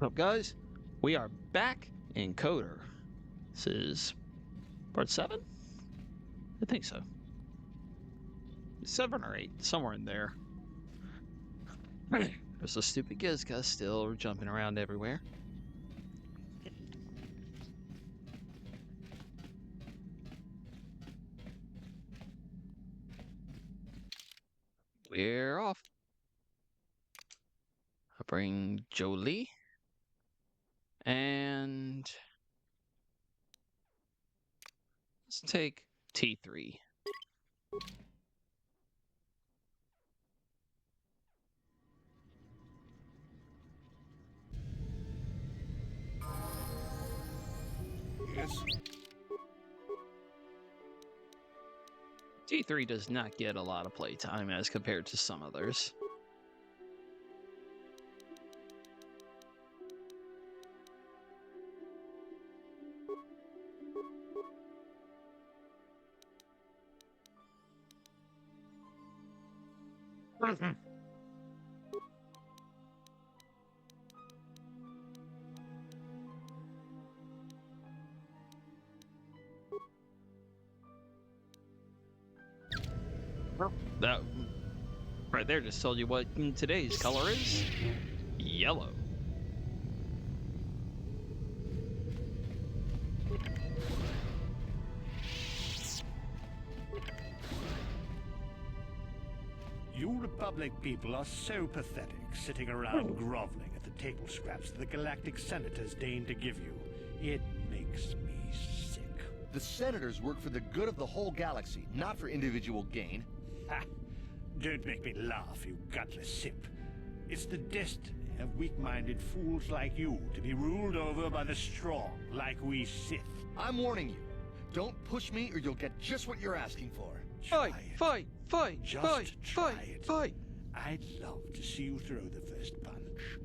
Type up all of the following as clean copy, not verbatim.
What's up, guys? We are back in Coder. This is part 7? I think so. 7 or 8, somewhere in there. There's a stupid Gizka still jumping around everywhere. We're off. I'll bring Jolie. And let's take T3. Yes. T3 does not get a lot of playtime as compared to some others. That right there just told you what today's color is. Yellow. You Republic people are so pathetic, sitting around groveling at the table scraps that the galactic senators deign to give you. It makes me sick. The senators work for the good of the whole galaxy, not for individual gain. Ha! Don't make me laugh, you gutless simp. It's the destiny of weak-minded fools like you to be ruled over by the strong, like we Sith. I'm warning you. Don't push me or you'll get just what you're asking for. Fight, fight, fight, Just fight, try fight, it. fight. I'd love to see you throw the first punch.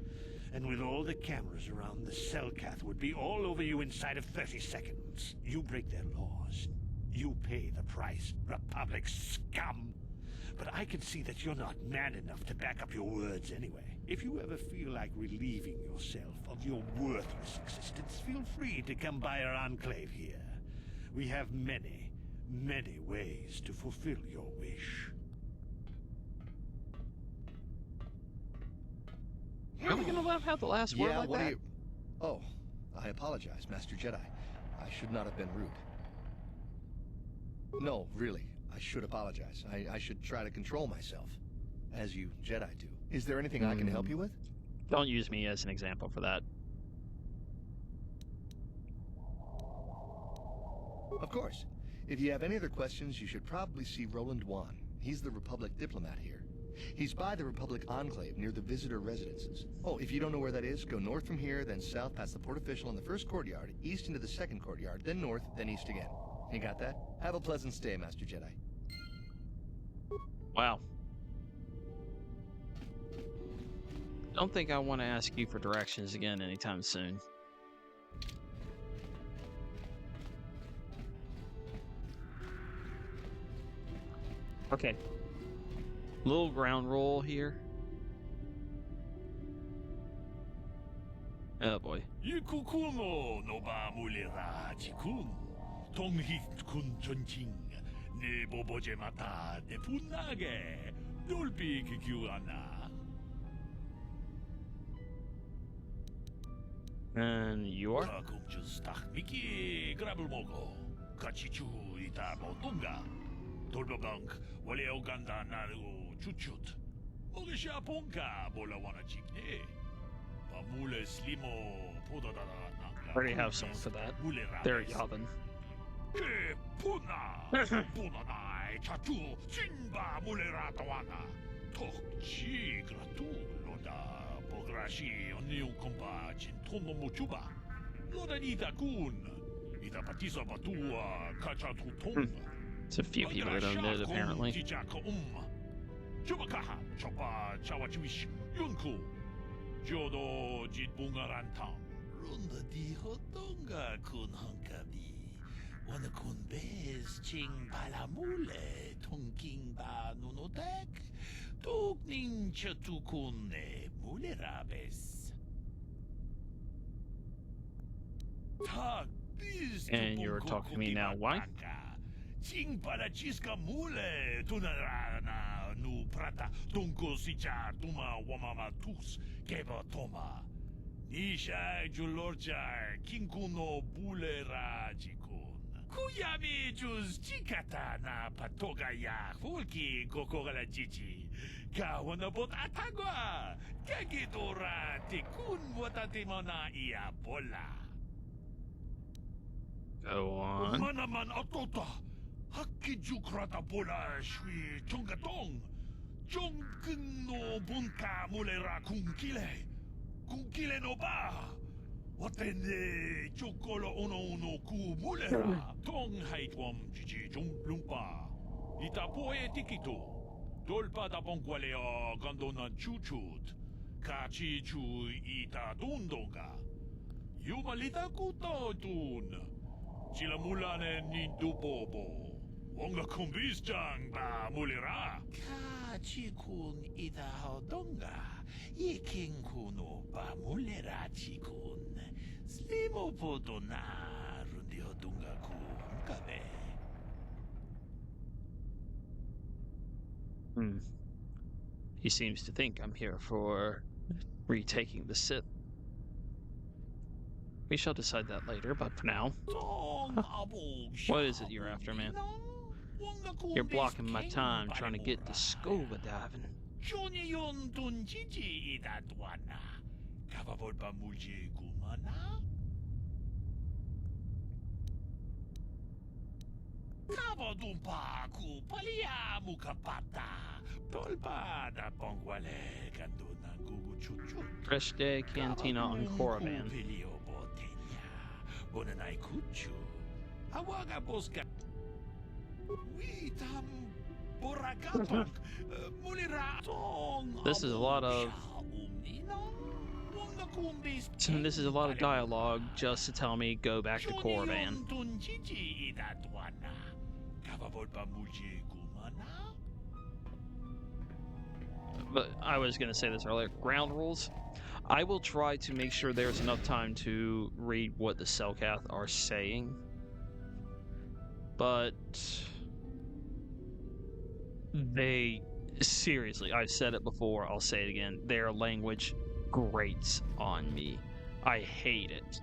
And with all the cameras around, the Selkath would be all over you inside of 30 seconds. You break their laws. You pay the price, Republic scum. But I can see that you're not man enough to back up your words anyway. If you ever feel like relieving yourself of your worthless existence, feel free to come by our enclave here. We have many, many ways to fulfill your wish. Are we gonna let him have the last word like what that? do you... Oh, I apologize, Master Jedi. I should not have been rude. No, really, I should apologize. I should try to control myself, as you Jedi do. Is there anything I can help you with? Don't use me as an example for that. Of course. If you have any other questions, you should probably see Roland Wan. He's the Republic diplomat here. He's by the Republic Enclave near the visitor residences. Oh, if you don't know where that is, go north from here, then south past the port official in the first courtyard, east into the second courtyard, then north, then east again. You got that? Have a pleasant stay, Master Jedi. Wow. Don't think I want to ask you for directions again anytime soon. Okay. Little ground roll here. Oh boy. Ikukuno no ba mulera jikun. Tonghit kun chonching. Ne boboje mata de punage. Dolpi kikiwana. And you are? Kakumchus takmiki grabulmogo. Kachichu ita motunga. Dolbabank wale oganda naru chuchut. Mogisha ponka bola wana chikne. Pamule slimo podadana. Already have someone for that. There, Yavin. Ke puna. Punanai chachu simba mulera tawana. Tokchi gratu loda. Pograshi oniu kompa chintono mochuba. Loda nita kun. Ita patisa batua kachatu tonga. It's a few people that don't know it, apparently. Chubakaha, Chopa, Chawachiwish, Yunku, Jodo, Jitbungarantang, Runda di Hotonga kun Hunkabi, Wana kun bez, Ching Palamule, Tonking ba Nunotek, Tokning Chatukune, Mulerabes. And you're talking to me now. Why? Ting para chiska mule tunarana nu prata tunko sicha tuma wamama tus keba toma. Nisha julorcha kinkuno bulera jikun. Kuyami juz chikata na patoga ya fulki kokogala chichi. Kawana bot atagwa. Kagidora tikun watatimona ia bola. Go on. Manaman atota. Hakijukrata bola shui chongatong. Chongkun no bunka mulera kunkile. Kunkile no ba. Watende chokolo ono ku mulera. Tong haitwam chichi lumpa. Itapoe tikito. Dolpa da bonqualeo gandona chuchut. Kachi chu ita dundonga. Yumalita kuto dun. Sila mulane ni dubobo. Wonga kumbisjang ba mulira. Kachi kun ita hodonga. Iking kuno ba mulira chikun. Slimo poto na rundi hodunga kun kabe. He seems to think I'm here for retaking the Sith. We shall decide that later, but for now... What is it you're after, man? You're blocking my time trying to get to scuba diving. Fresh Day Cantina on Korriban. This is a lot of... This is a lot of dialogue just to tell me go back to Korriban. But I was going to say this earlier. Ground rules. I will try to make sure there's enough time to read what the Selkath are saying. But they... Seriously, I've said it before, I'll say it again. Their language grates on me. I hate it.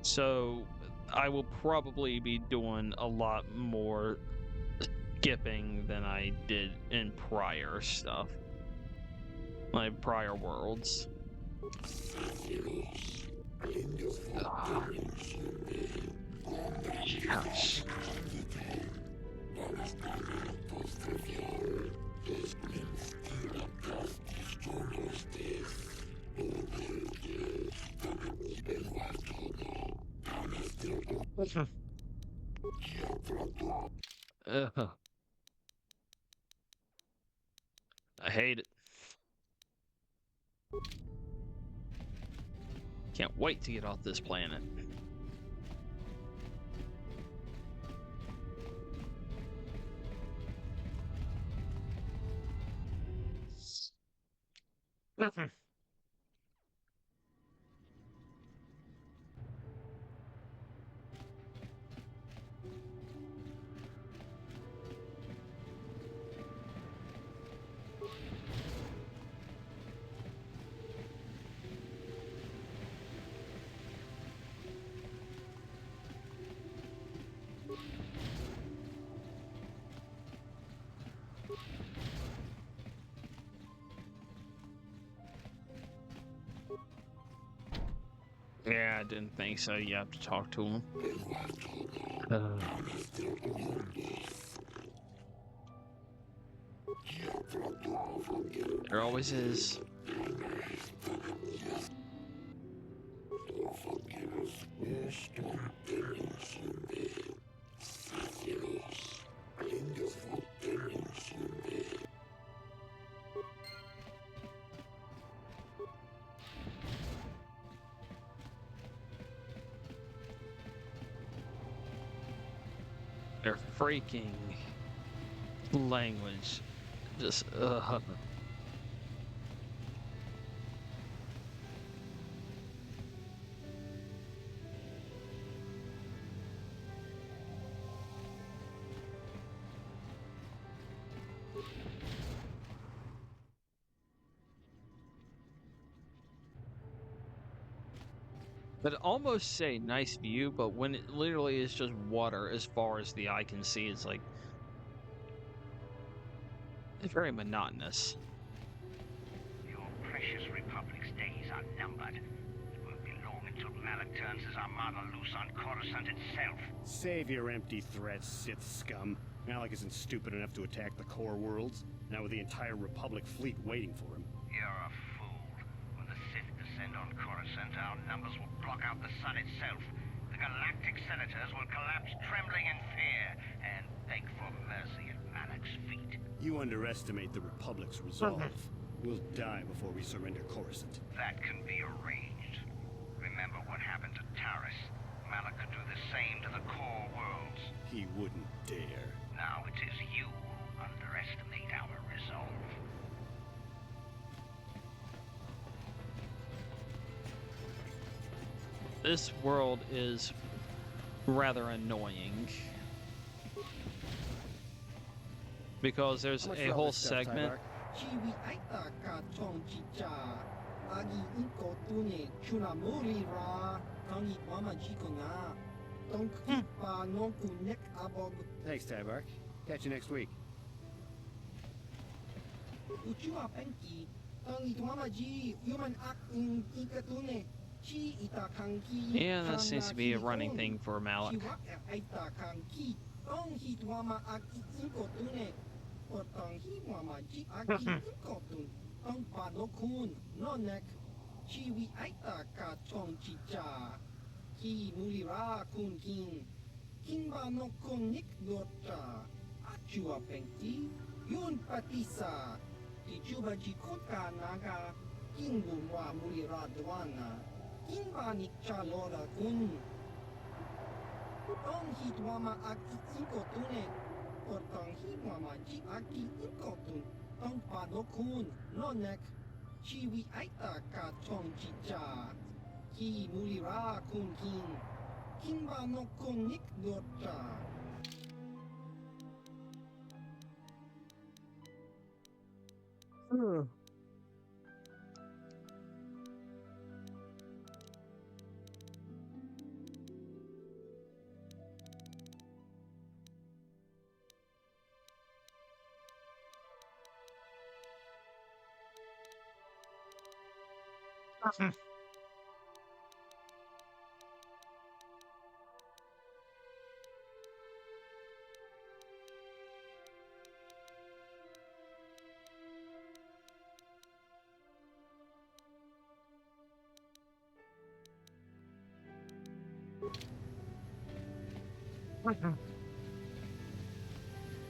So, I will probably be doing a lot more skipping than I did in prior stuff. My prior worlds. Gosh. I hate it. Can't wait to get off this planet. Yeah, I didn't think so. You have to talk to him. There always is. Their freaking language just But almost say nice view, but when it literally is just water as far as the eye can see, it's like it's very monotonous. Your precious Republic's days are numbered. It won't be long until Malik turns his armada loose on Coruscant itself. Save your empty threats, Sith scum. Malik isn't stupid enough to attack the core worlds, now with the entire Republic fleet waiting for him. You're a fool. When the Sith descend on Coruscant, our numbers will block out the sun itself. The galactic senators will collapse trembling in fear and beg for mercy at Malik's feet. You underestimate the Republic's resolve. We'll die before we surrender Coruscant. That can be arranged. Remember what happened to Taris. Malik could do the same to the core worlds. He wouldn't dare. Now it is you who underestimate our resolve. This world is rather annoying. Because there's How much a for all whole this stuff, segment. Tybark? Chiwi aita ka chong chicha agi inko tune chuna muri ra tangi mama jiko na tong pa no ku nek abog Thanks, Tybark. Catch you next week. uchua penki tangi mama ji human ak in ikatune chi ita kanki Yeah, that seems to be a running thing for Malik. chiwa aita kanki tong hi mama ak inko tune o tong hi mama ji agi inko tun tong pa no kun no nek chiwi aita ka chong chicha ki mulira kun king king ba no kun nik dota achua penki yun patisa ki chuba ji kota naga king bumwa mulira dwana king ba nik chalora kun tong hi mama aki inko tune o tong hi mama ji aki inko tun tong pa no kun no nek chiwi aita ka chong chicha ki mulira kun king ba no kun nik dota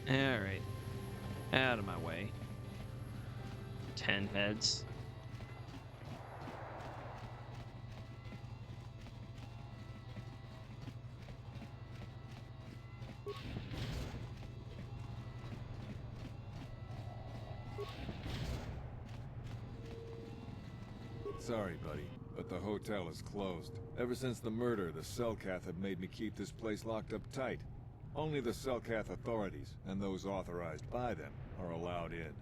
Alright. Out of my way. 10 heads. Sorry, buddy, but the hotel is closed. Ever since the murder, the Selkath have made me keep this place locked up tight. Only the Selkath authorities, and those authorized by them, are allowed in.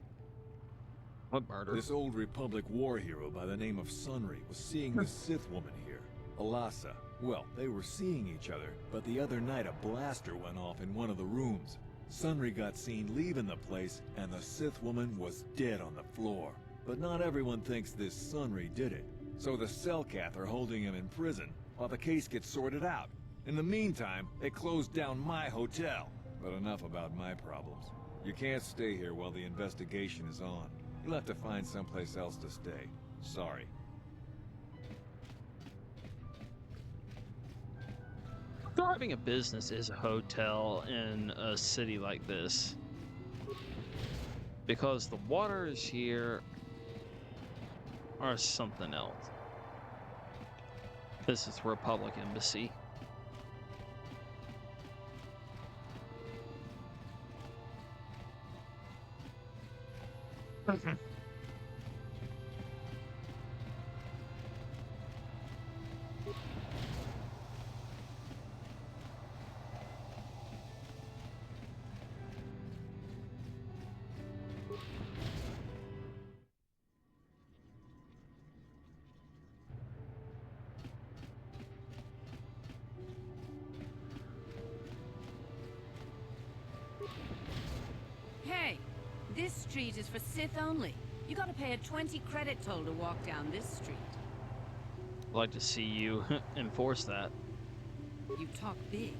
What murder? This old Republic war hero by the name of Sunry was seeing the Sith woman here, Alasa. Well, they were seeing each other, but the other night a blaster went off in one of the rooms. Sunry got seen leaving the place, and the Sith woman was dead on the floor. But not everyone thinks this Sunry did it. So the Selkath are holding him in prison, while the case gets sorted out. In the meantime, they closed down my hotel. But enough about my problems. You can't stay here while the investigation is on. You'll have to find someplace else to stay. Sorry. Driving a business is a hotel in a city like this. Because the waters here are something else. This is Republic Embassy. street is for Sith only. You gotta pay a 20 credit toll to walk down this street. I'd like to see you enforce that. You talk big,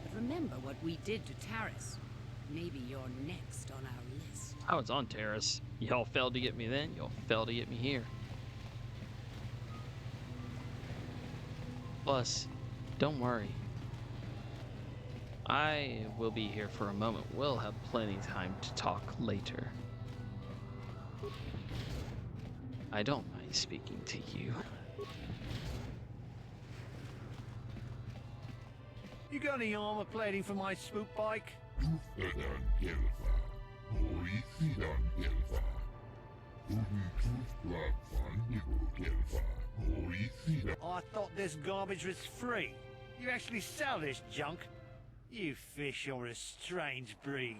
but remember what we did to Taris. Maybe you're next on our list. I was on Terrace. Y'all failed to get me then, y'all failed to get me here. Plus, don't worry. I will be here for a moment. We'll have plenty of time to talk later. I don't mind speaking to you. You got any armor plating for my spook bike? I thought this garbage was free. You actually sell this junk? You fish are a strange breed.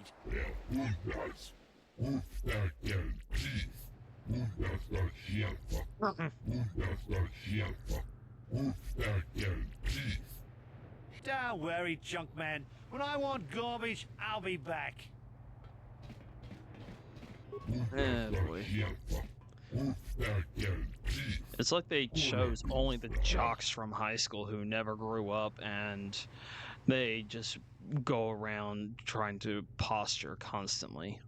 Don't worry, junk man. When I want garbage, I'll be back. Boy. It's like they chose only the jocks from high school who never grew up, and they just go around trying to posture constantly.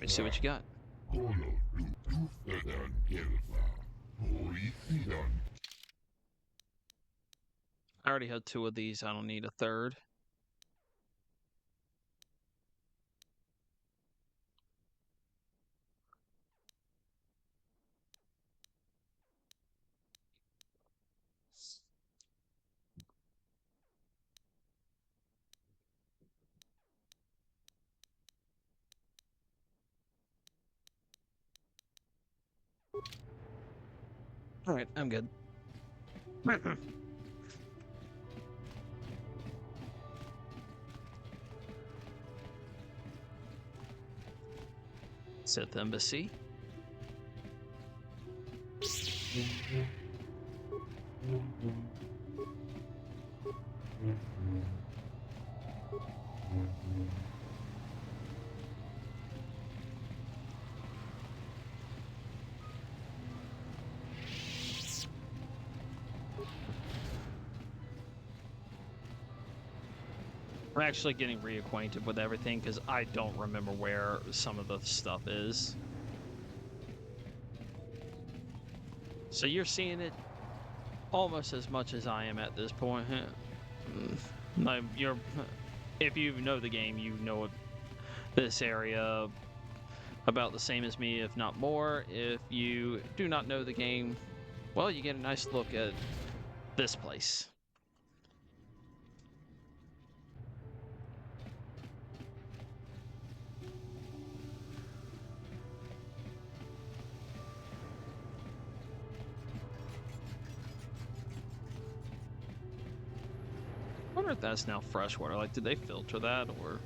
Let's see what you got. I already had 2 of these. I don't need a third. All right, I'm good. Sith Embassy. I'm actually getting reacquainted with everything because I don't remember where some of the stuff is. So you're seeing it almost as much as I am at this point. If you know the game, you know this area about the same as me, if not more. If you do not know the game, well, you get a nice look at this place. I wonder if that's now freshwater. Like, did they filter that, or?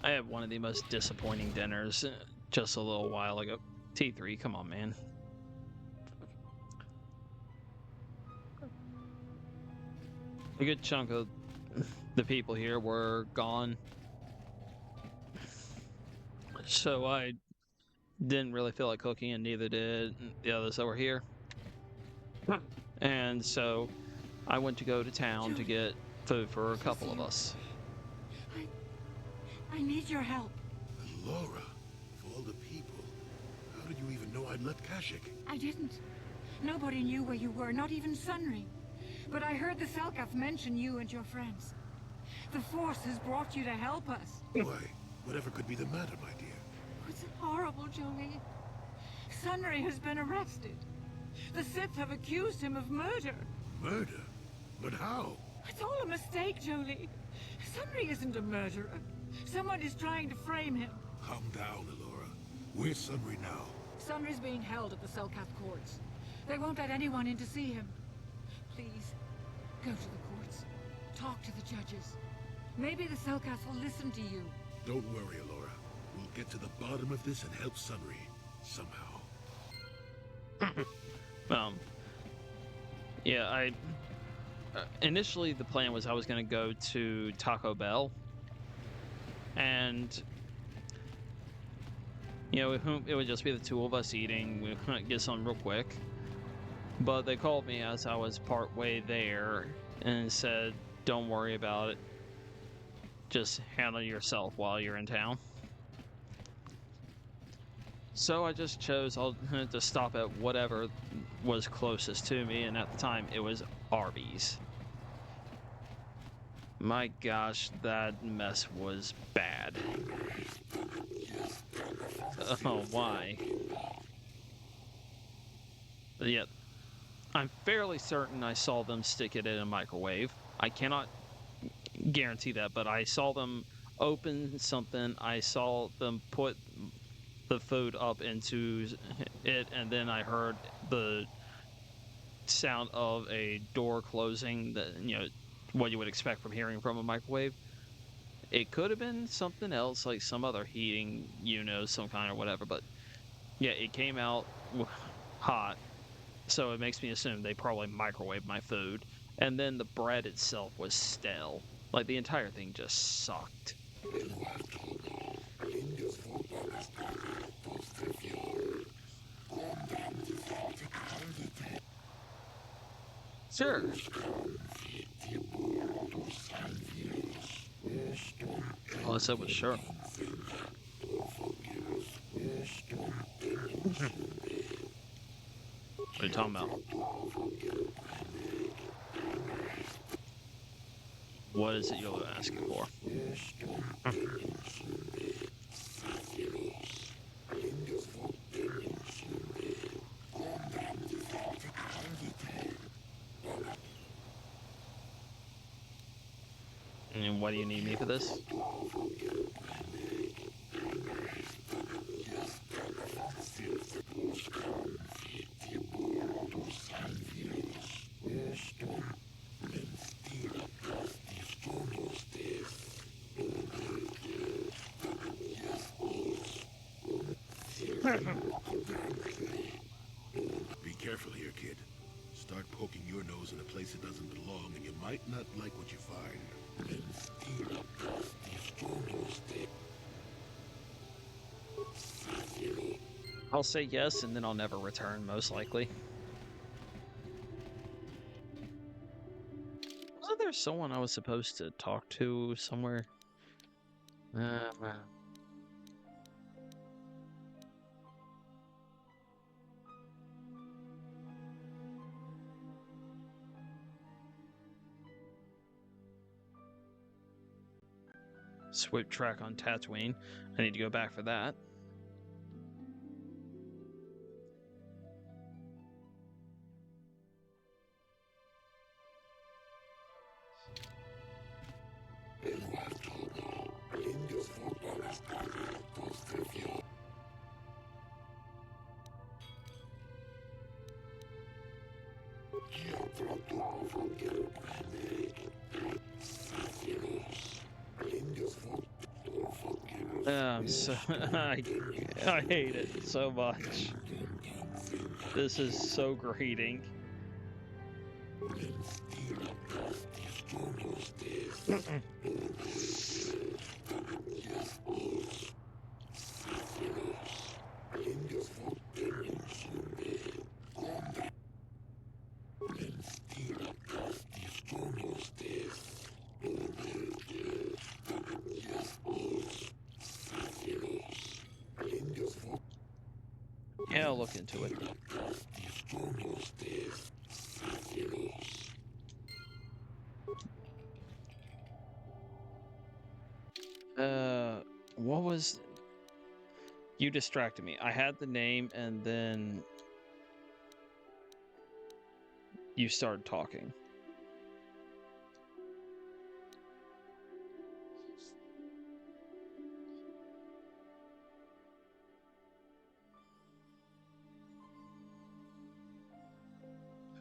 I had one of the most disappointing dinners just a little while ago. T3, come on, man. A good chunk of the people here were gone. So I didn't really feel like cooking, and neither did the others that were here. And so I went to go to town to get food for a couple of us. I need your help. And Laura, of all the people, how did you even know I'd left Kashyyyk? I didn't. Nobody knew where you were, not even Sunry. But I heard the Selkath mention you and your friends. The Force has brought you to help us. Why, whatever could be the matter, my dear? It's horrible, Jolie. Sunray has been arrested. The Sith have accused him of murder. Murder? But how? It's all a mistake, Jolie. Sunray isn't a murderer. Someone is trying to frame him. Calm down, Elora. Where's Sunry now? Sunray's being held at the Selkath courts. They won't let anyone in to see him. Please, go to the courts. Talk to the judges. Maybe the Selkath will listen to you. Don't worry, Elora. We'll get to the bottom of this and help Sunry. Somehow. Yeah, initially the plan was I was going to go to Taco Bell, and you know, it would just be the two of us eating. We couldn't get something real quick, but they called me as I was part way there and said, "Don't worry about it. Just handle yourself while you're in town." So I just chose to stop at whatever was closest to me, and at the time it was Arby's. My gosh, that mess was bad. Oh, why? But yet, I'm fairly certain I saw them stick it in a microwave. I cannot guarantee that, but I saw them open something. I saw them put the food up into it, and then I heard the sound of a door closing, that, you know, what you would expect from hearing from a microwave. It could have been something else, like some other heating, you know, some kind or whatever, but yeah, it came out hot, so it makes me assume they probably microwaved my food. And then the bread itself was stale. Like, the entire thing just sucked. Sure. Well, I said was sure. What are you talking about? What is it you're asking for? And why do you need me for this? Be careful here, kid. Start poking your nose in a place it doesn't belong, and you might not like what you find. I'll say yes, and then I'll never return, most likely. Wasn't there someone I was supposed to talk to somewhere? Sweep track on Tatooine. I need to go back for that. I hate it so much. This is so grating. Yeah, I'll look into it. What was... You distracted me. I had the name and then you started talking.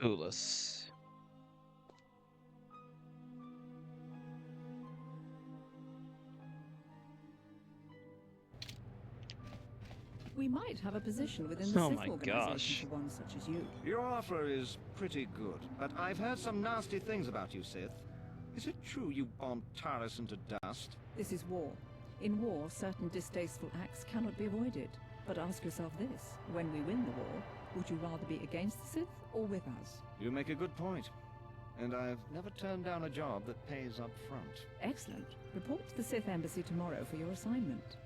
Clueless. We might have a position within the Oh Sith my organization gosh. for one such as you. Your offer is pretty good, but I've heard some nasty things about you, Sith. Is it true you bombed Taris into dust? This is war. In war, certain distasteful acts cannot be avoided. But ask yourself this, when we win the war, would you rather be against the Sith or with us? You make a good point. And I've never turned down a job that pays up front. Excellent. Report to the Sith Embassy tomorrow for your assignment.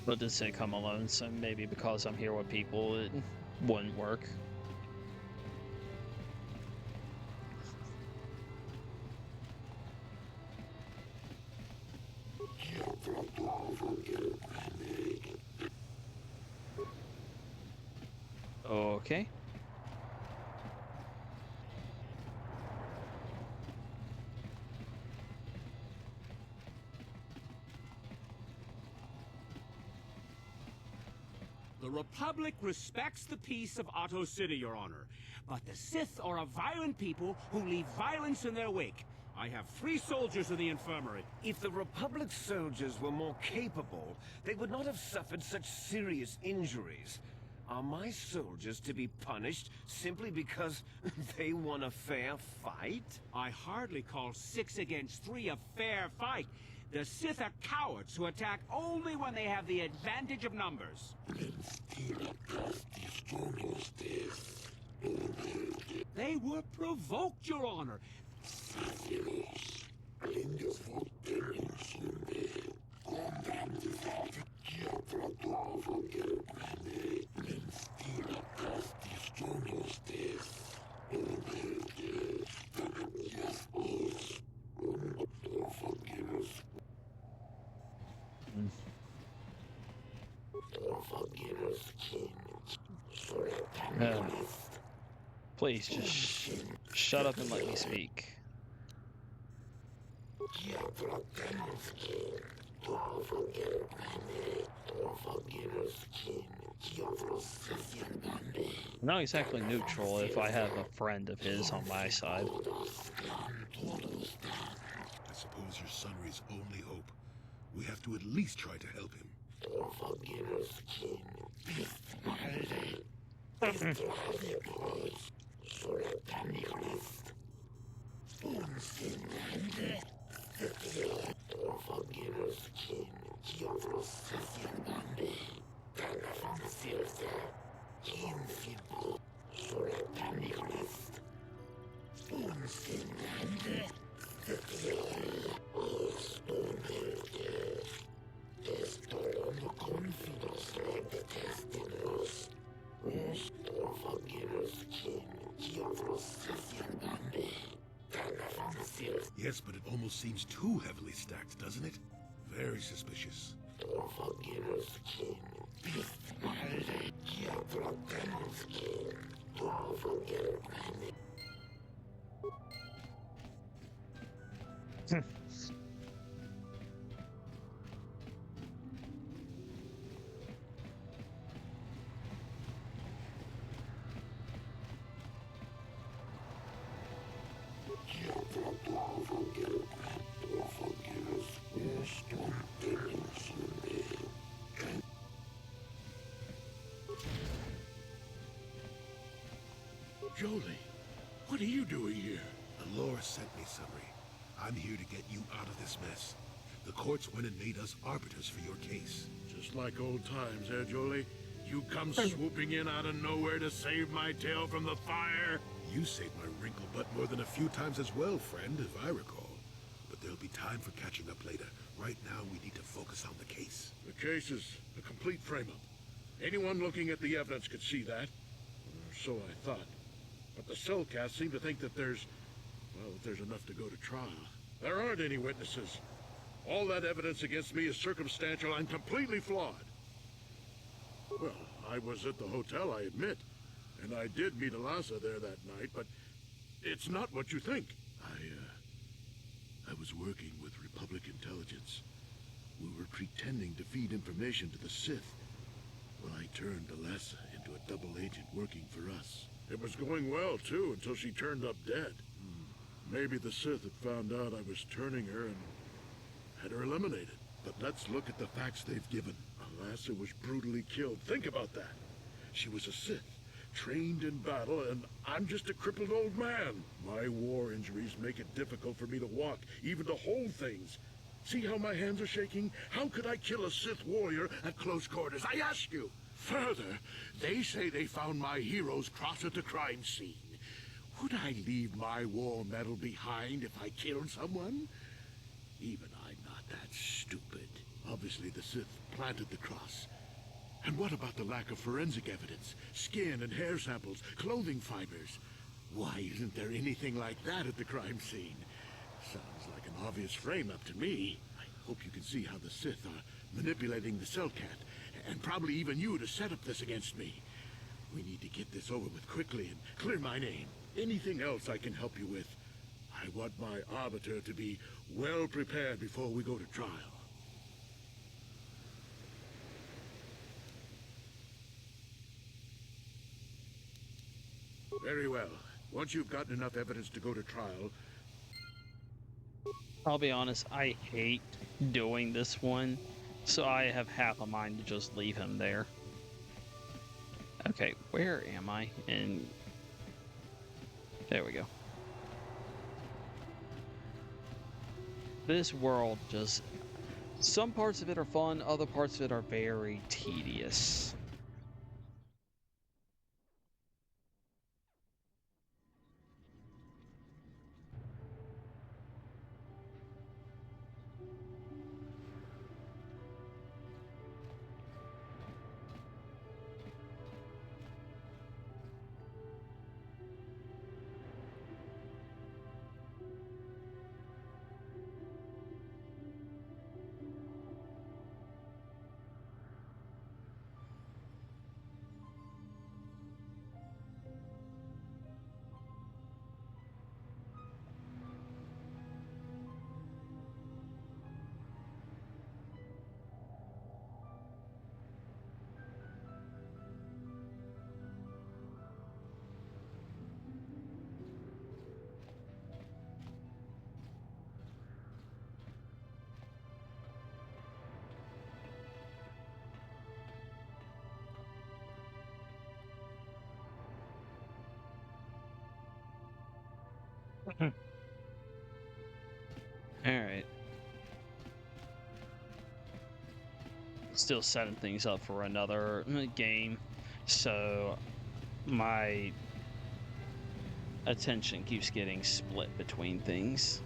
But this didn't come alone, so maybe because I'm here with people, it wouldn't work. Okay. The Republic respects the peace of Otto City, Your Honor. But the Sith are a violent people who leave violence in their wake. I have 3 soldiers in the infirmary. If the Republic soldiers were more capable, they would not have suffered such serious injuries. Are my soldiers to be punished simply because they won a fair fight? I hardly call 6 against 3 a fair fight. The Sith are cowards who attack only when they have the advantage of numbers. They were provoked, Your Honor. Please, just shut up and let me speak. Not exactly neutral if I have a friend of his on my side. I suppose you're Sunry's only hope. We have to at least try to help him. Yes, but it almost seems too heavily stacked, doesn't it? Very suspicious. Jolie, what are you doing here? The Lord sent me, Sunry. I'm here to get you out of this mess. The courts went and made us arbiters for your case. Just like old times, eh, Jolie? You come swooping in out of nowhere to save my tail from the fire? You saved my wrinkle butt more than a few times as well, friend, if I recall. But there'll be time for catching up later. Right now, we need to focus on the case. The case is a complete frame-up. Anyone looking at the evidence could see that. so I thought. But the Cellcast seem to think that there's enough to go to trial. There aren't any witnesses. All that evidence against me is circumstantial and completely flawed. Well, I was at the hotel, I admit. And I did meet Alasa there that night, but it's not what you think. I was working with Republic intelligence. We were pretending to feed information to the Sith. Well, I turned Alasa into a double agent working for us. It was going well, too, until she turned up dead. Maybe the Sith had found out I was turning her and had her eliminated. But let's look at the facts they've given. Alasa was brutally killed. Think about that. She was a Sith, trained in battle, and I'm just a crippled old man. My war injuries make it difficult for me to walk, even to hold things. See how my hands are shaking? How could I kill a Sith warrior at close quarters? I ask you. Further, they say they found my heroes cross at the crime scene. Would I leave my war medal behind if I killed someone? Even I'm not that stupid. Obviously, the Sith planted the cross. And what about the lack of forensic evidence? Skin and hair samples, clothing fibers. Why isn't there anything like that at the crime scene? Sounds like an obvious frame-up to me. I hope you can see how the Sith are manipulating the Cellcat, and probably even you to set up this against me. We need to get this over with quickly and clear my name. Anything else I can help you with? I want my arbiter to be well prepared before we go to trial. Very well. Once you've gotten enough evidence to go to trial... I'll be honest, I hate doing this one, so I have half a mind to just leave him there. Okay, where am I? And there we go. This world just... some parts of it are fun, other parts of it are very tedious. Alright. Still setting things up for another game, so my attention keeps getting split between things.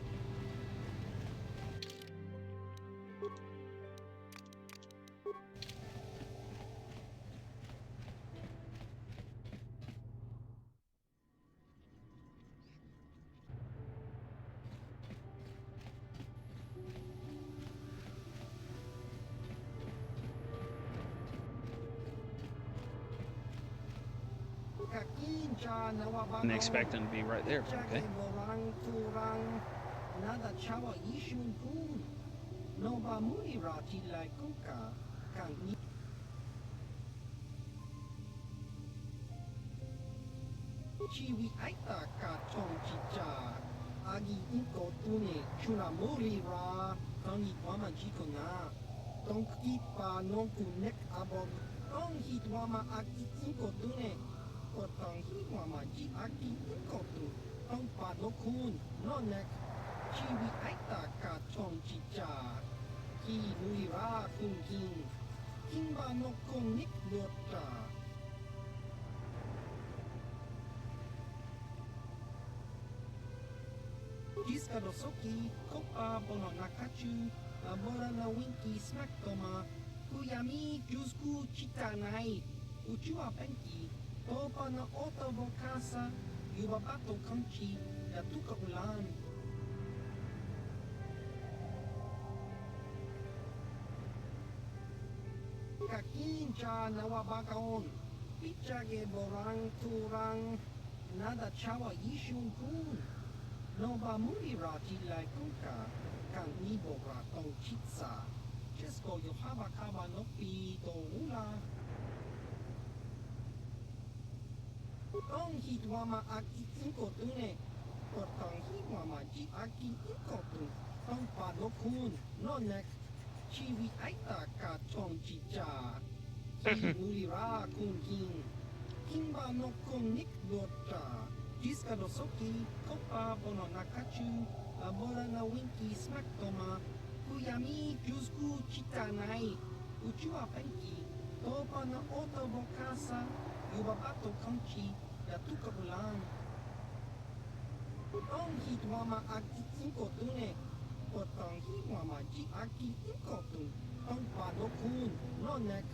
And expect him to be right there. Okay. Chiwi aita ka chong chicha agi inko tune chuna mori ra tangi wama jikona tong ki pa non ku nek abog tong hit wama aki inko tune ko tong hi wama ji aki inko tu tong pa no kun no nek chiwi aita ka chong chicha ki mui ra kun king ba no kun nik dota Iskadosoki, Kopa Bono Nakachu, Abora na Winki Smaktoma, Kuyami Jusku Chitanai, Uchua Penki, Topa na oto bokasa, yubabato kanchi, yatuka ulan. Kakincha na wabakaon, pichage borang turang, nada chawa yishun kun. No ba muri rati lai kuka, kan nibo ratong chitsa. Chesko yo haba kaba no pi to ula. Tong hit wama aki inko tune, potong hit wama ji aki inko tun. Tong pa no kun, no nek, chiwi aita ka chong chicha. Ki muri ra kun king, kimba no kun nik dota. Jiska do soki, kopa bono nakachu, labora na winki smack toma. Kuyami jusku chitanai, uchua penki, topa na oto bokasa, yubabato kanchi, yatuka ulan. Tong hit wama aki inko tune, potong hit wama ji aki inko tun. Tong pa no kun, no nek,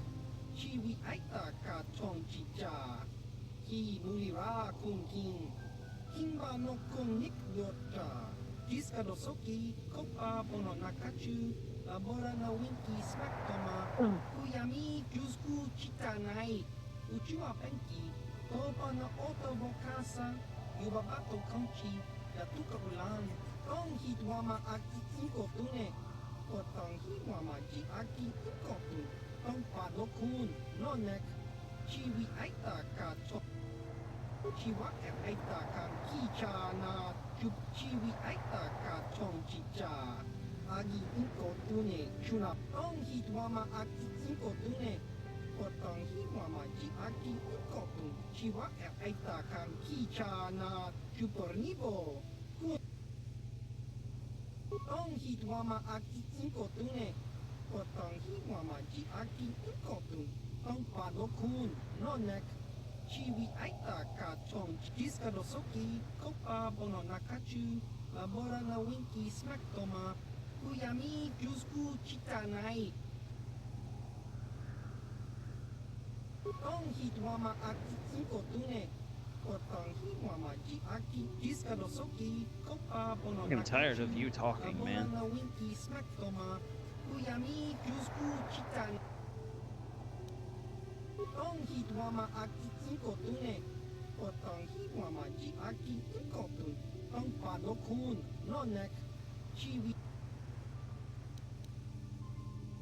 chiwi aita ka chong chicha. Ki muli ra kun king, kimba no kun nik yota. Jiska do soki, kopa bono nakachu, labora na winki smack toma. Kuyami jusku chitanai, uchua penki, topa na oto bokasa, yubabato kanchi, yatuka ulan. Tong hit wama aki inko tune, potong hit wama ji aki inko tun. Tong pa no kun, no nek, chiwi aita ka chok. Chiwa aita kan kicha na chup chiwi aita ka chong chicha. Agi inko tune, chuna tong hit wama aki inko tune, potong hit wama ji aki inko tun. Chiwa aita kan kicha na chupornibo. Tong hit wama aki inko tune, potong hit wama ji aki inko tun. Tong pa no kun, no nek, chiwi aita ka chong jiska do soki, kopa bono nakachu, labora na winki smack toma. Kuyami jusku chitanai. Tong hit wama aki inko tune, potong hit wama ji aki jiska do soki, kopa bono I'm tired of nakachu, you talking, labora man. na winki smack toma. Kuyami jusku chitanai. Tong hit wama aki inko tune, potong hit wama ji aki inko tun. Tong pa no kun, no nek, chiwi.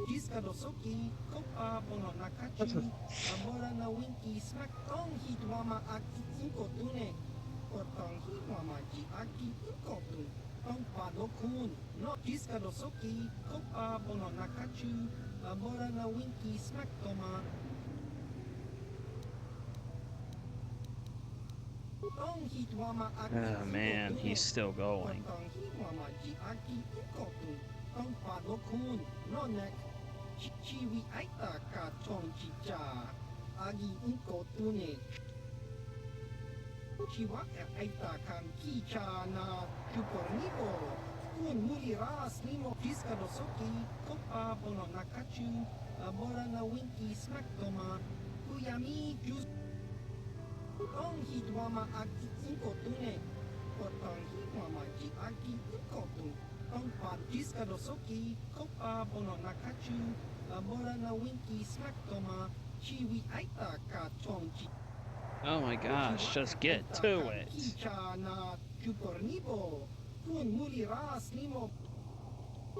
Jiska do soki, kopa bono nakachu, labora na winki smack. Tong hit wama aki inko tune, potong hit wama ji aki inko tun. Tong pa no kun, no jiska do soki, kopa bono nakachu, labora na winki smack toma. Tong hit wama aki Oh man, inko he's tune, still going. potong hit wama ji aki inko tun. Tong pa no kun, no nek, chiwi aita ka chong chicha. Agi inko tune, chiwa aita kan kicha na chupornibo. Kun muli ras nimo jiska do soki, kopa bono nakachu, labora na winki smack toma. Kuyami jus. Tong hit wama aki inko tune, potong hit wama ji aki inko tun. Tong pa jiska do soki, kopa bono nakachu, labora na winki smack toma. Chiwi aita ka chong chi. Oh my gosh, just get to it. Kicha na chupornibo. Kun muli ras nimo.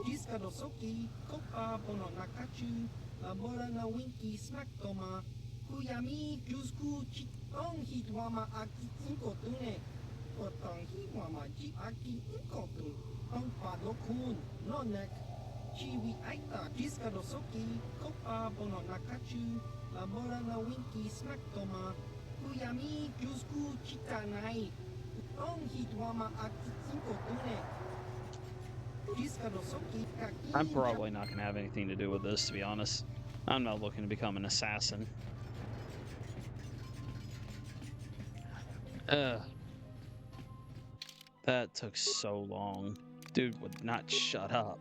Jiska do soki, kopa bono nakachu, labora na winki smack toma. Kuyami jusku chi. Tong hit wama aki inko tune, potong hit wama ji aki inko tun. Tong pa no kun, no nek, chiwi aita jiska do soki, kopa bono nakachu, labora na winki smack toma. Kuyami jusku chitanai. Tong hit wama aki inko tune, jiska do soki kaki. I'm probably not going to have anything to do with this, to be honest. I'm not looking to become an assassin. That took so long. Dude would not shut up.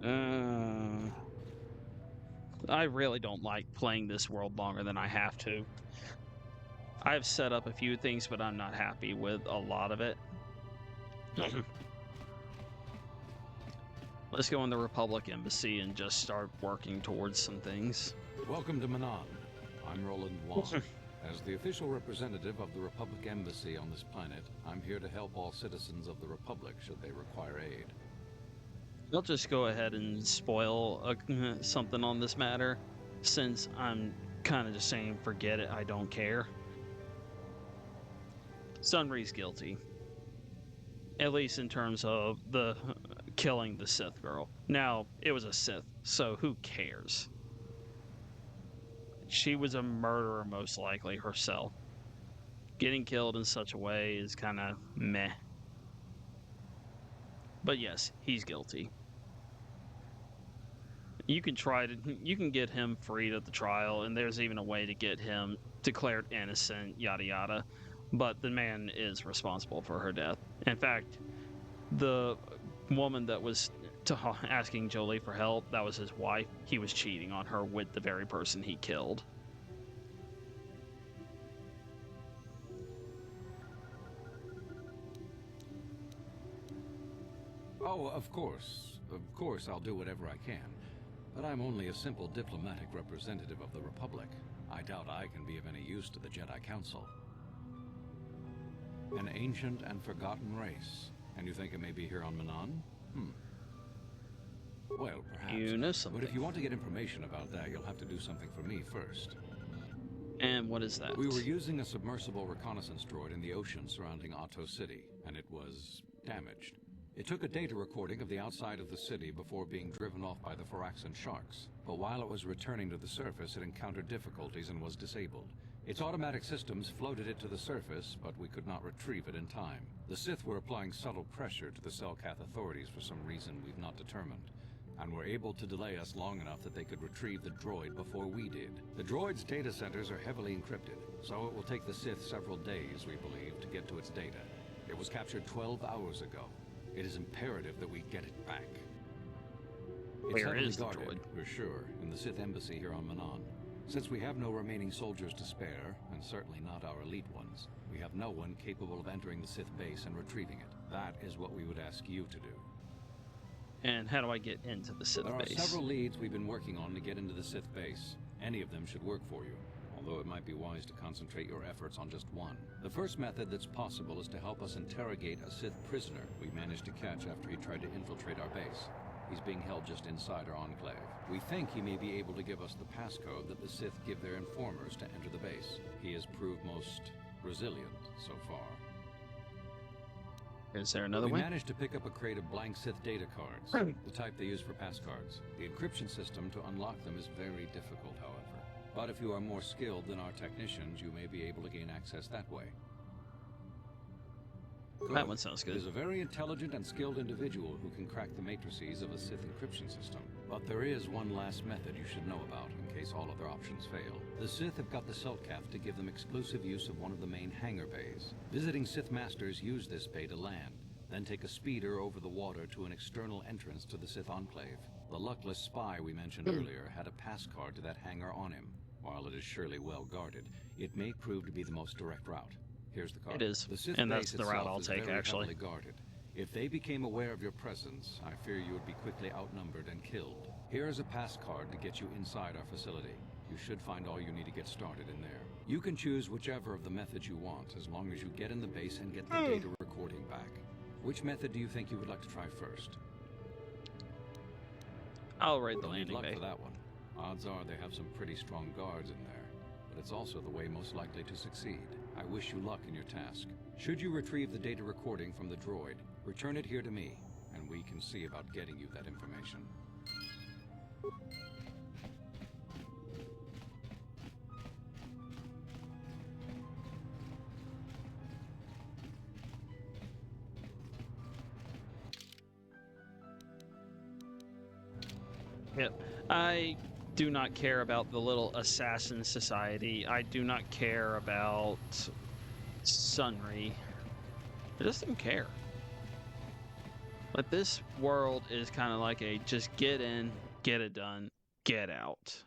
I really don't like playing this world longer than I have to. I've set up a few things, but I'm not happy with a lot of it. Let's go in the Republic Embassy and just start working towards some things. Welcome to Manan. I'm Roland Wong. As the official representative of the Republic Embassy on this planet, I'm here to help all citizens of the Republic should they require aid. I'll just go ahead and spoil something on this matter, since I'm kind of just saying forget it, I don't care. Sunry's guilty. At least in terms of the killing the Sith girl. Now, it was a Sith, so who cares? She was a murderer, most likely, herself. Getting killed in such a way is kind of meh. But yes, he's guilty. You can get him freed at the trial, and there's even a way to get him declared innocent, yada yada. But the man is responsible for her death. In fact, the woman that was asking Jolie for help, that was his wife. He was cheating on her with the very person he killed. Oh, of course. Of course I'll do whatever I can. But I'm only a simple diplomatic representative of the Republic. I doubt I can be of any use to the Jedi Council. An ancient and forgotten race. And you think it may be here on Manan? Well, perhaps. You know something. But if you want to get information about that, you'll have to do something for me first. And what is that? We were using a submersible reconnaissance droid in the ocean surrounding Otto City, and it was damaged. It took a data recording of the outside of the city before being driven off by the Faraxan sharks. But while it was returning to the surface, it encountered difficulties and was disabled. Its automatic systems floated it to the surface, but we could not retrieve it in time. The Sith were applying subtle pressure to the Selkath authorities for some reason we've not determined, and were able to delay us long enough that they could retrieve the droid before we did. The droid's data centers are heavily encrypted, so it will take the Sith several days, we believe, to get to its data. It was captured 12 hours ago. It is imperative that we get it back. Where is the droid? We're sure, in the Sith embassy here on Manan. Since we have no remaining soldiers to spare, and certainly not our elite ones, we have no one capable of entering the Sith base and retrieving it. That is what we would ask you to do. And how do I get into the Sith base? There are several leads we've been working on to get into the Sith base. Any of them should work for you, although it might be wise to concentrate your efforts on just one. The first method that's possible is to help us interrogate a Sith prisoner we managed to catch after he tried to infiltrate our base. He's being held just inside our enclave. We think he may be able to give us the passcode that the Sith give their informers to enter the base. He has proved most resilient so far. Is there another way? We managed to pick up a crate of blank Sith data cards, the type they use for passcards. The encryption system to unlock them is very difficult, however. But if you are more skilled than our technicians, you may be able to gain access that way. Good. That one sounds good. He is a very intelligent and skilled individual who can crack the matrices of a Sith encryption system. But there is one last method you should know about in case all other options fail. The Sith have got the Selkath to give them exclusive use of one of the main hangar bays. Visiting Sith masters use this bay to land, then take a speeder over the water to an external entrance to the Sith enclave. The luckless spy we mentioned earlier had a pass card to that hangar on him. While it is surely well guarded, it may prove to be the most direct route. Here's the card. It is, the Sith and that's base the route I'll is take, very actually. heavily guarded. If they became aware of your presence, I fear you would be quickly outnumbered and killed. Here is a pass card to get you inside our facility. You should find all you need to get started in there. You can choose whichever of the methods you want, as long as you get in the base and get the data recording back. Which method do you think you would like to try first? I'll raid the You'll need landing luck bay. for that one. Odds are they have some pretty strong guards in there, but it's also the way most likely to succeed. I wish you luck in your task. Should you retrieve the data recording from the droid, return it here to me, and we can see about getting you that information. Yep. I do not care about the little assassin society. I do not care about Sunry. I just don't care. But this world is kind of like a just get in, get it done, get out.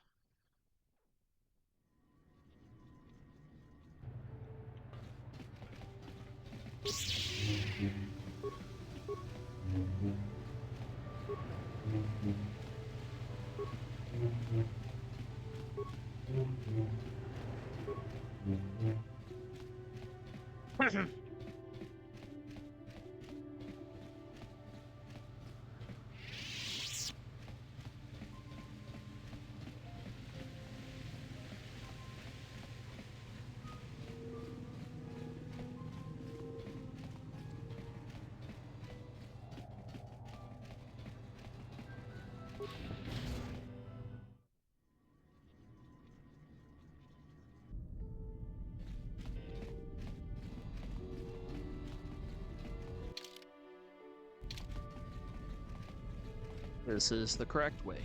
This is the correct way.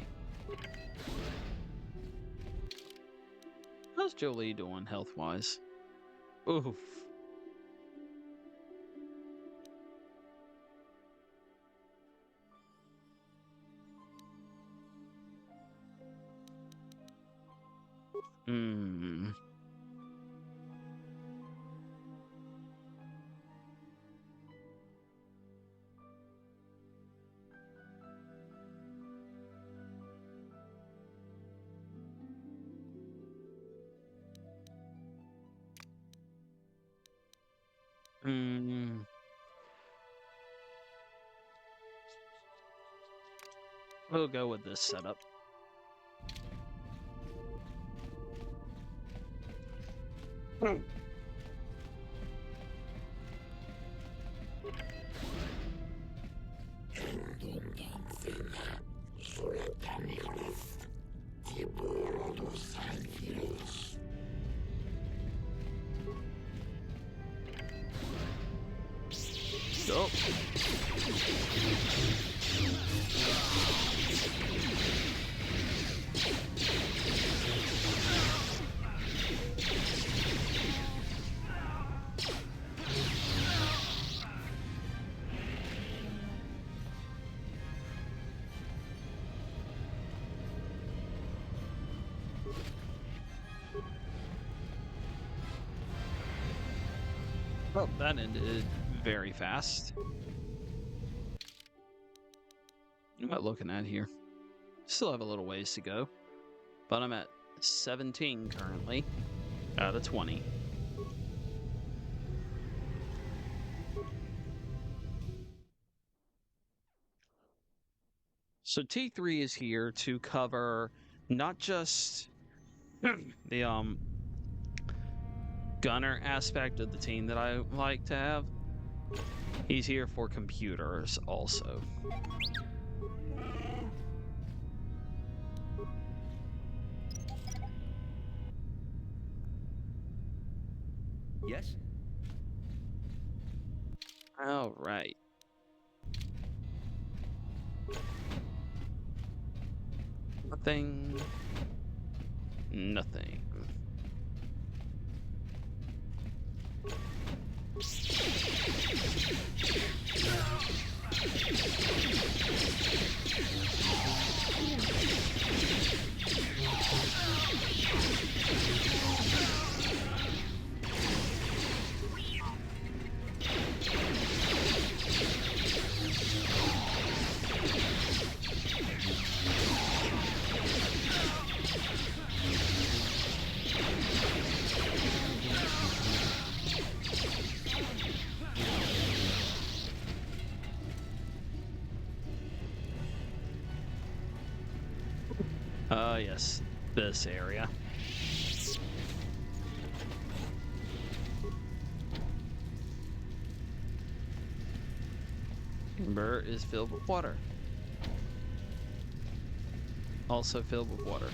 How's Jolie doing health-wise? Oof. Hmm. Hmm. We'll go with this setup. Oh. Well, that ended very fast. What am I looking at here? Still have a little ways to go, but I'm at 17 currently out of 20. So T3 is here to cover not just the gunner aspect of the team that I like to have. He's here for computers also. Yes? All right. Nothing. Nothing. Yes, this area. Chamber is filled with water. Also filled with water.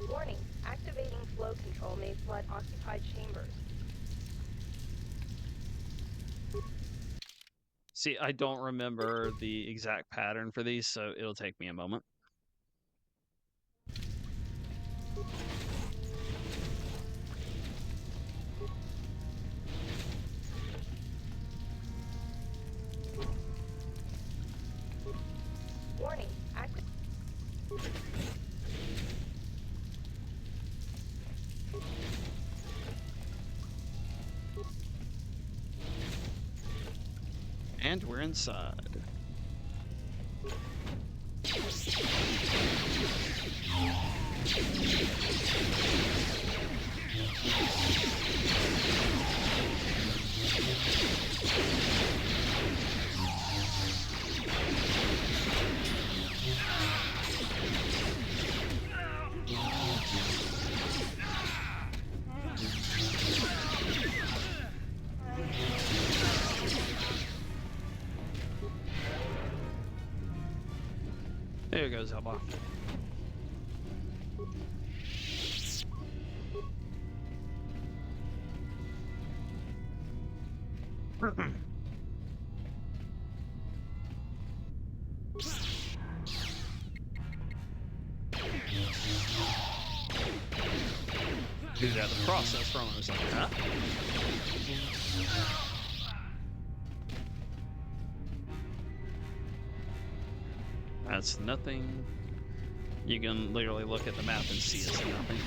Warning, activating flow control may flood occupied chambers. See, I don't remember the exact pattern for these, so it'll take me a moment. And we're inside. There goes Elba. Do that the process from him. Like, huh? That's nothing. You can literally look at the map and see it's nothing.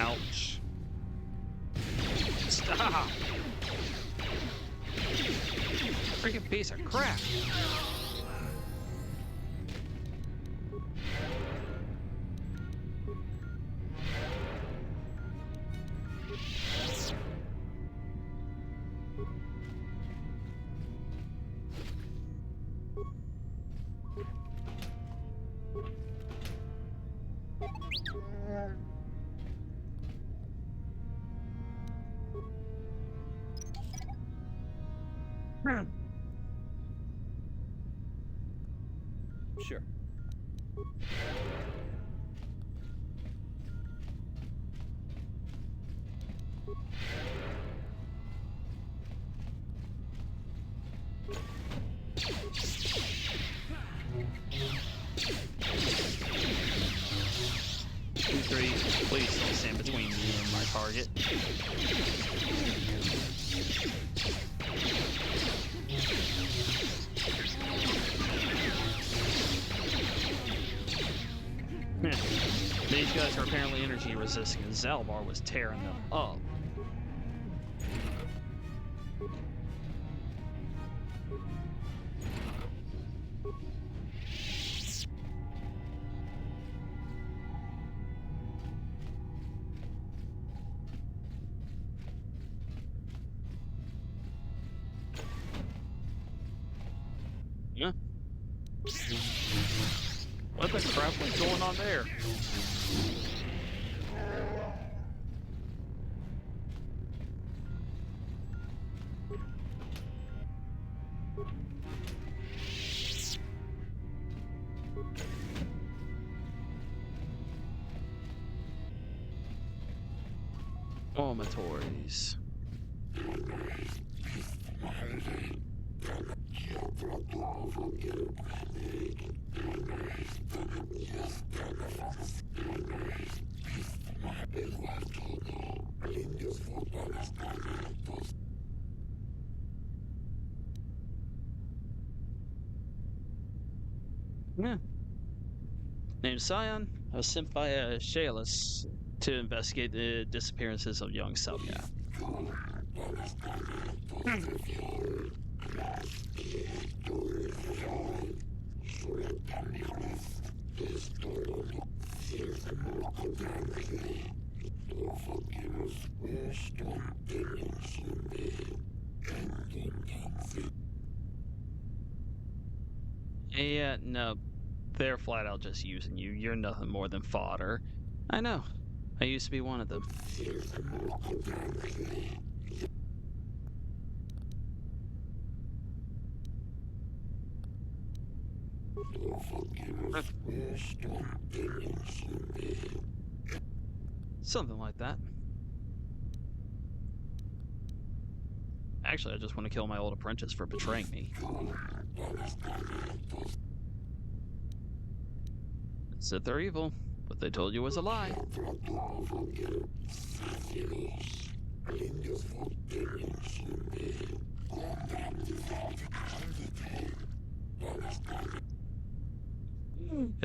Ouch. Stop! Freaking piece of crap. Sure. Three, please don't stand between me and my target. These guys are apparently energy resistant, and Zalbar was tearing them up. Yeah. What the crap was going on there? Dormitories. Yeah. Named Scion, I was sent by Shalis to investigate the disappearances of young Selkath. Yeah, no, they're flat out just using you. You're nothing more than fodder. I know. I used to be one of them. Something like that. Actually, I just want to kill my old apprentice for betraying me. Said they're evil, but they told you it was a lie.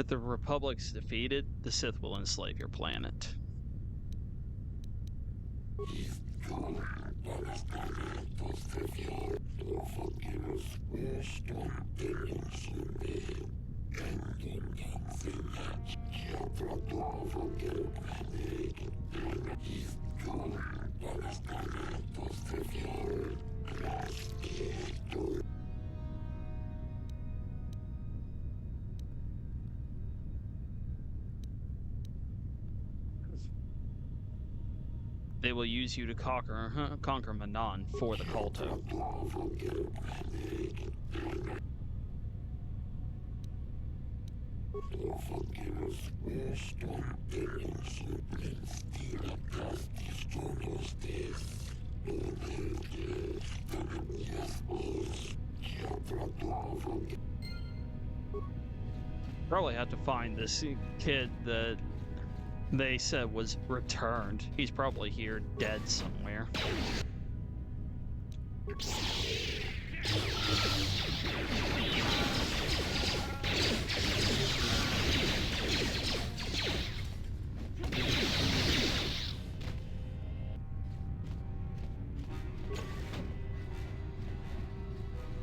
If the Republic's defeated, the Sith will enslave your planet. They will use you to conquer Manon for the Culto. Probably had to find this kid that they said was returned. He's probably here dead somewhere.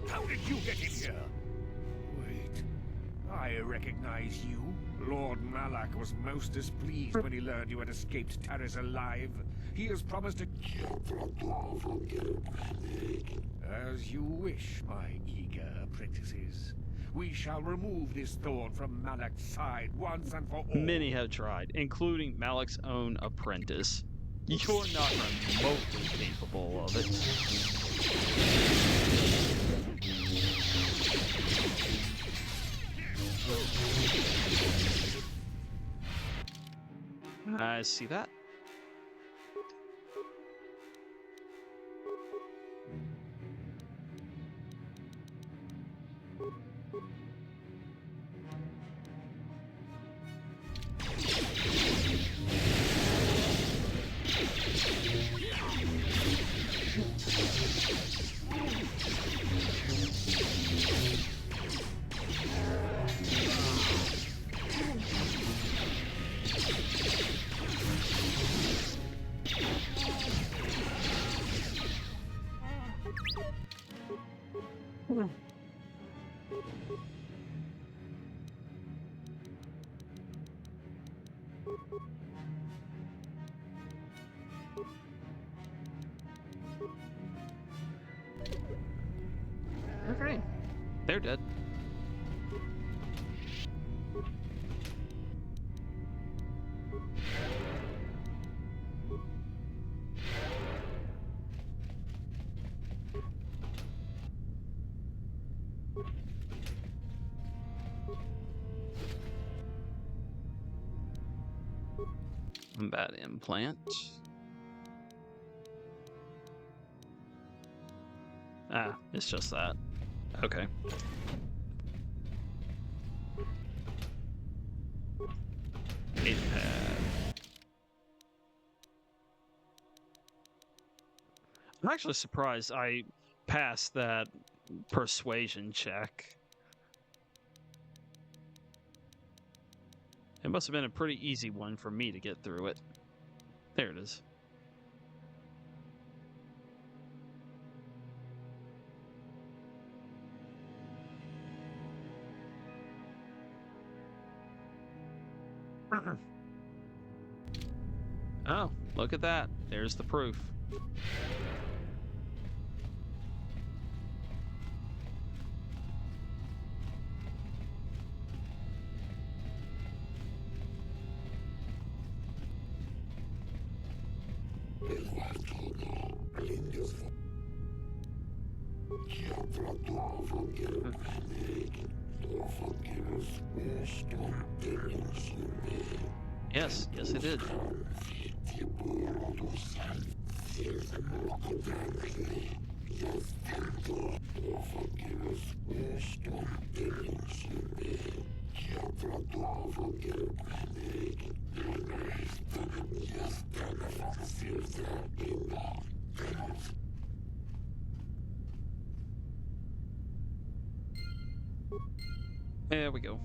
How did you get in here? Wait, I recognize you. Lord Malak was most displeased when he learned you had escaped Taris alive. He has promised to... As you wish, my eager apprentices. We shall remove this thorn from Malak's side once and for all. Many have tried, including Malak's own apprentice. You're not remotely capable of it. I see that. Okay. They're dead. That implant. Ah, it's just that. Okay. Eight pad. I'm actually surprised I passed that persuasion check. It must have been a pretty easy one for me to get through it. There it is. Oh, look at that. There's the proof. Yes, yes it did. There we go.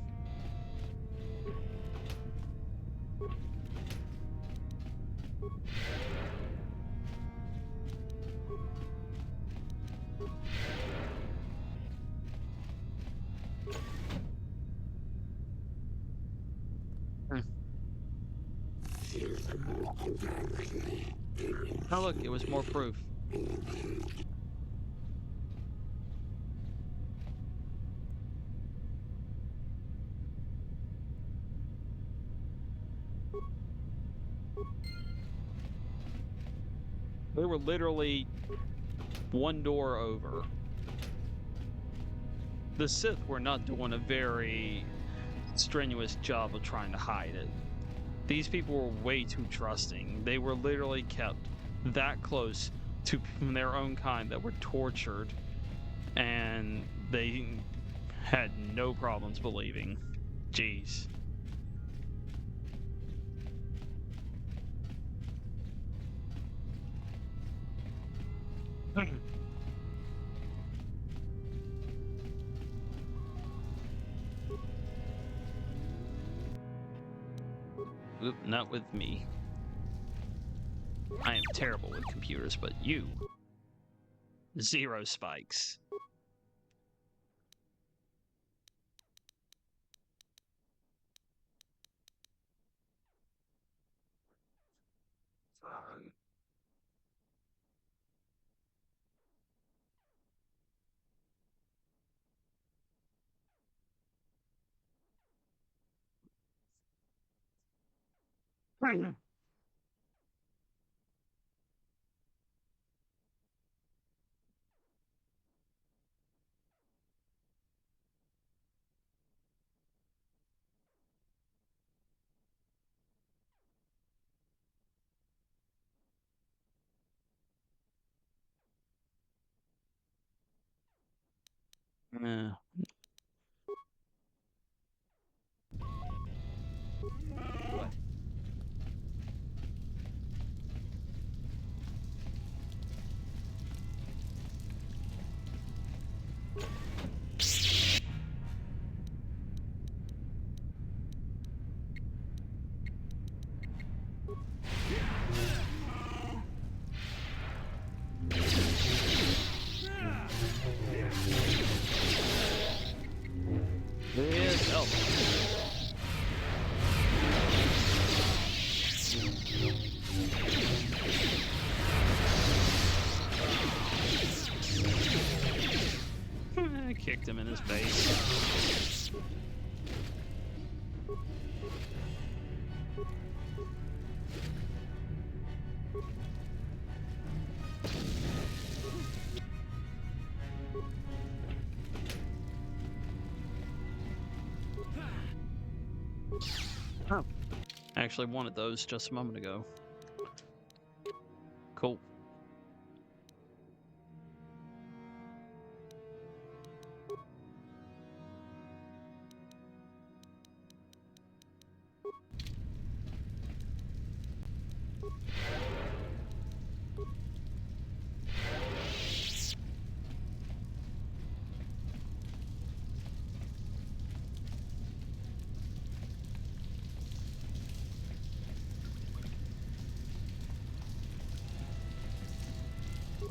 Oh look, it was more proof. They were literally one door over. The Sith were not doing a very strenuous job of trying to hide it. These people were way too trusting. They were literally kept that close to their own kind that were tortured, and they had no problems believing. Jeez. Oop, not with me. I am terrible with computers, but you... 0 spikes. Yeah. What? Yes, help. I kicked him in his face. Oh. I actually wanted those just a moment ago. Cool.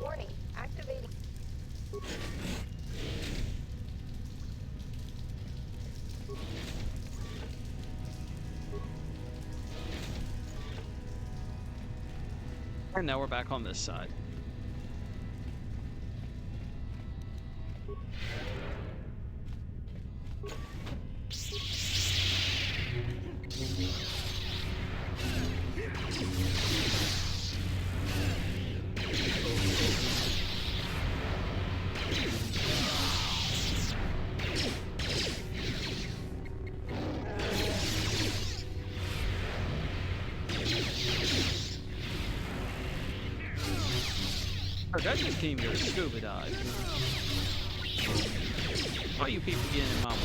Warning, activating. And now we're back on this side. I just came here to scuba dive. Why are you people getting in my way?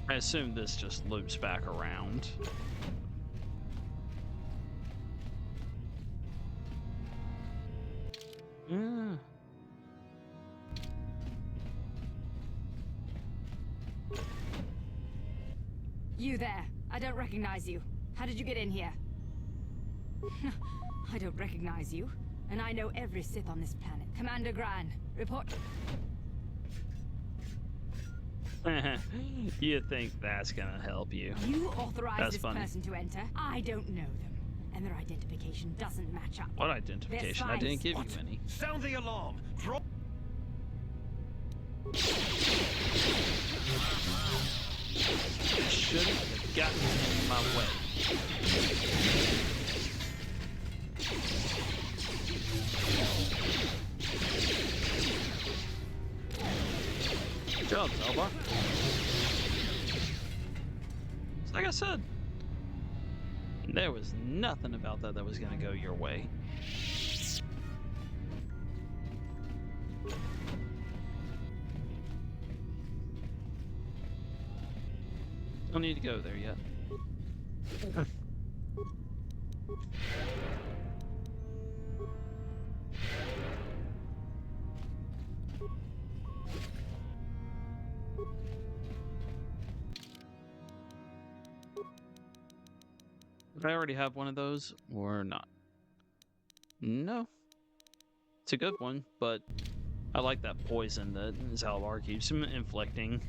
I assume this just loops back around. You there. I don't recognize you. How did you get in here? I don't recognize you. And I know every Sith on this planet. Commander Gran, report. You think that's gonna help you? You authorized That's this funny. person to enter. I don't know them. And their identification doesn't match up. What identification? I didn't give you any. Sound the alarm! Drop. Shouldn't have gotten in my way. Good job, Zelbar. It's like I said, there was nothing about that was going to go your way. Don't need to go there yet. Did I already have one of those or not? No. It's a good one, but I like that poison that Zalbar keeps inflicting.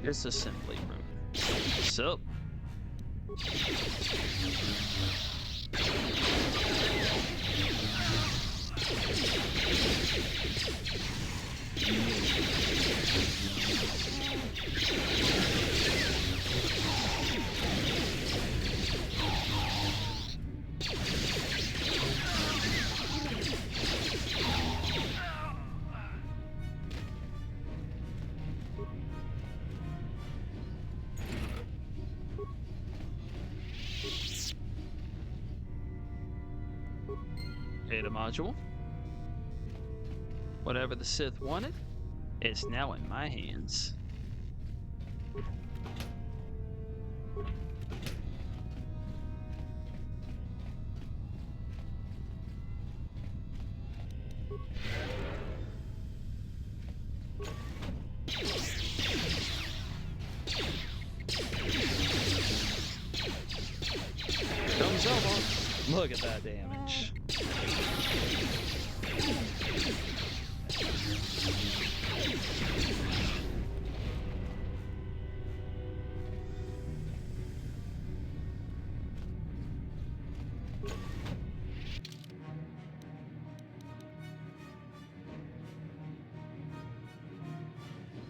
It's assembly room. So. Data module. Whatever the Sith wanted, it's now in my hands. Comes over. Look at that damage.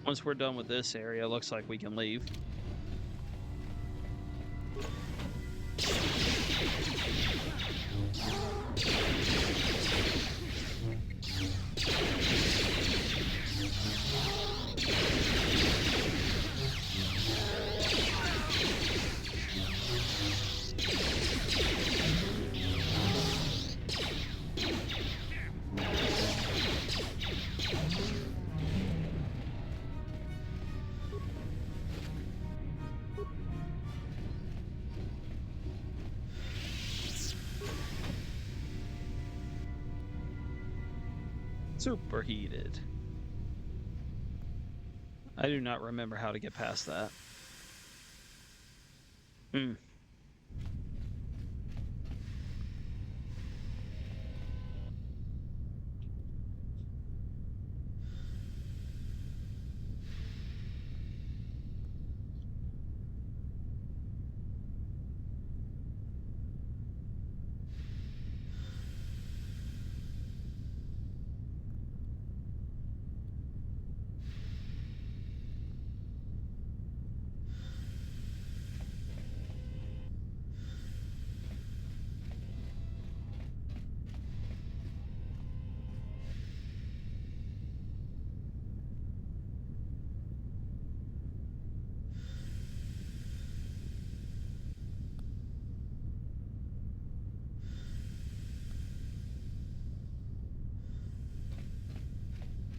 Once we're done with this area, looks like we can leave. Superheated. I do not remember how to get past that.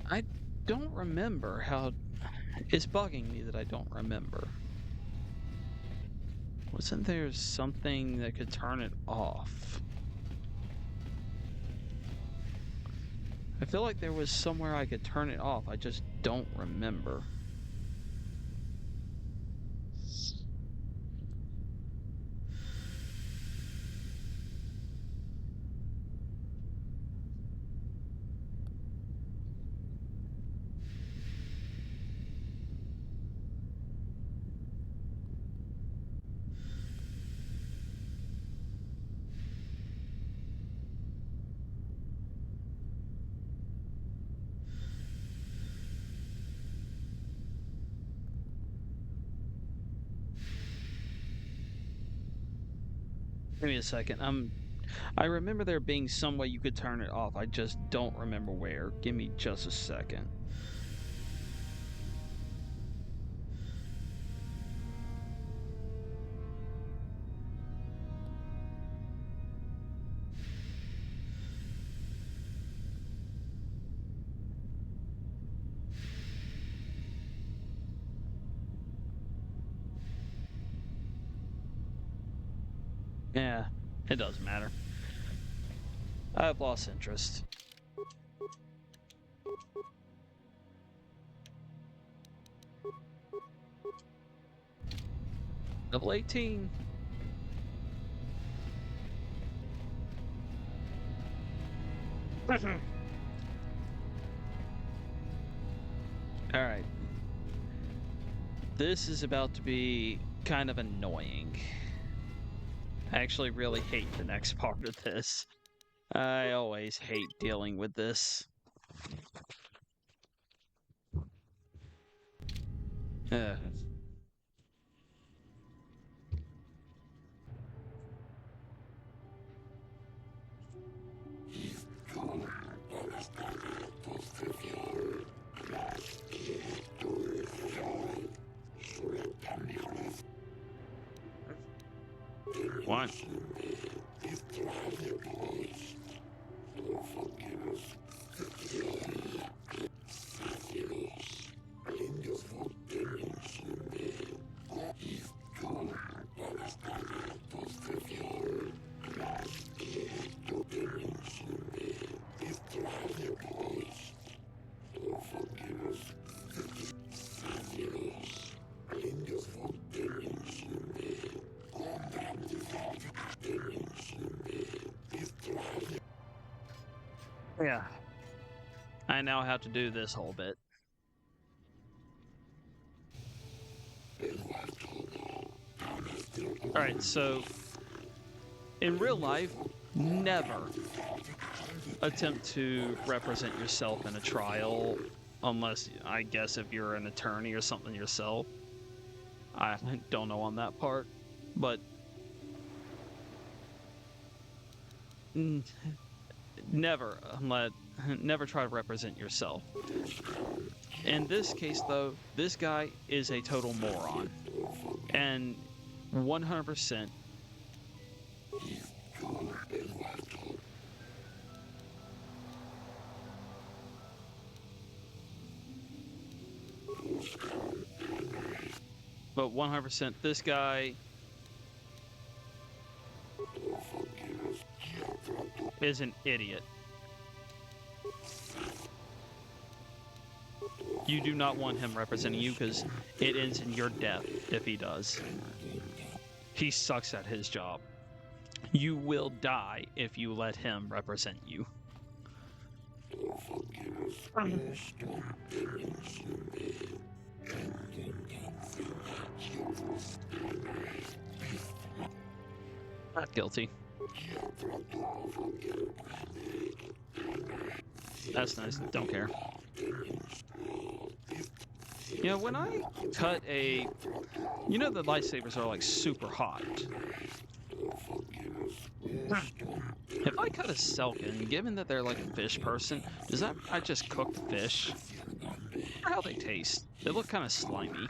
I don't remember how... It's bugging me that I don't remember. Wasn't there something that could turn it off? I feel like there was somewhere I could turn it off. I just don't remember. Give me a second. I remember there being some way you could turn it off. I just don't remember where. Give me just a second. Yeah, it doesn't matter. I've lost interest. Level 18. Alright. This is about to be kind of annoying. I actually really hate the next part of this. I always hate dealing with this. What? Yeah. I now have to do this whole bit. Alright, so in real life, never attempt to represent yourself in a trial unless, I guess, if you're an attorney or something yourself. I don't know on that part, but never try to represent yourself. In this case, though, this guy is a total moron, and 100%. But 100%, this guy is an idiot. You do not want him representing you because it ends in your death if he does. He sucks at his job. You will die if you let him represent you. Not guilty. That's nice. Don't care. You know, when I cut a... You know the lightsabers are like super hot. If I cut a Selkin, given that they're like a fish person, does that... I just cook the fish? I wonder how they taste. They look kind of slimy.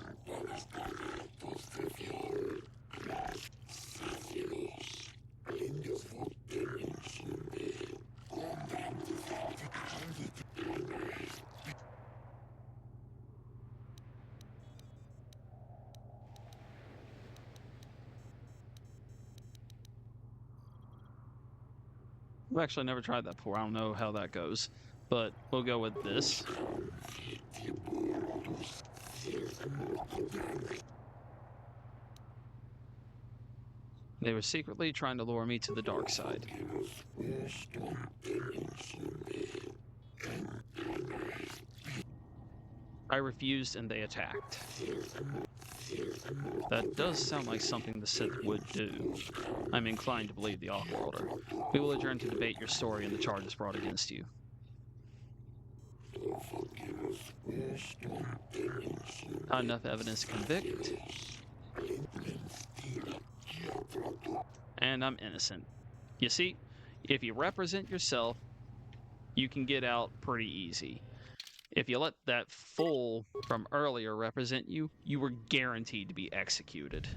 I've actually never tried that before. I don't know how that goes, but we'll go with this. They were secretly trying to lure me to the dark side. I refused and they attacked. That does sound like something the Sith would do. I'm inclined to believe the Offworlder. We will adjourn to debate your story and the charges brought against you. Not enough evidence to convict. And I'm innocent. You see, if you represent yourself, you can get out pretty easy. If you let that fool from earlier represent you, you were guaranteed to be executed.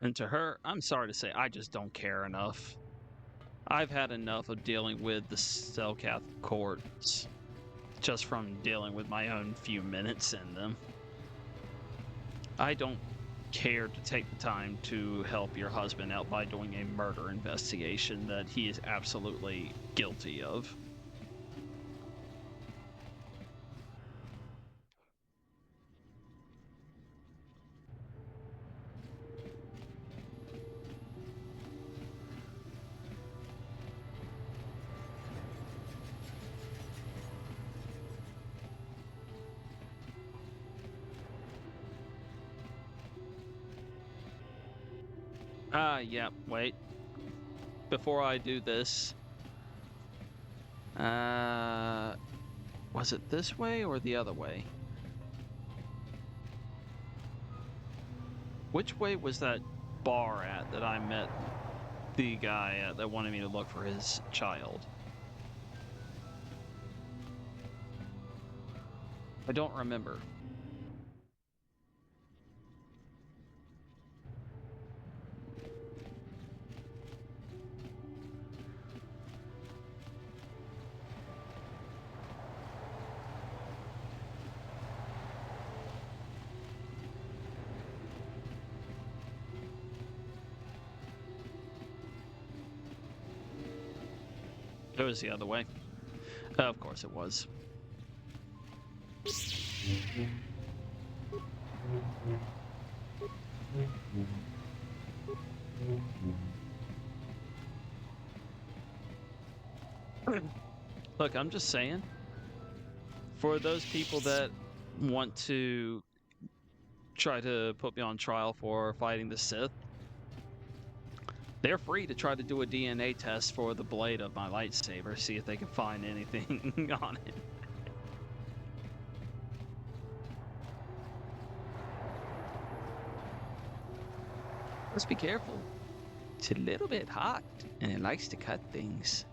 And to her, I'm sorry to say, I just don't care enough. I've had enough of dealing with the Selkath courts, just from dealing with my own few minutes in them. I don't care to take the time to help your husband out by doing a murder investigation that he is absolutely guilty of. Yeah, wait. Before I do this, was it this way or the other way? Which way was that bar at that I met the guy at that wanted me to look for his child? I don't remember. It was the other way. Of course it was. Look, I'm just saying, for those people that want to try to put me on trial for fighting the Sith, they're free to try to do a DNA test for the blade of my lightsaber, see if they can find anything on it. Let's be careful. It's a little bit hot, and it likes to cut things.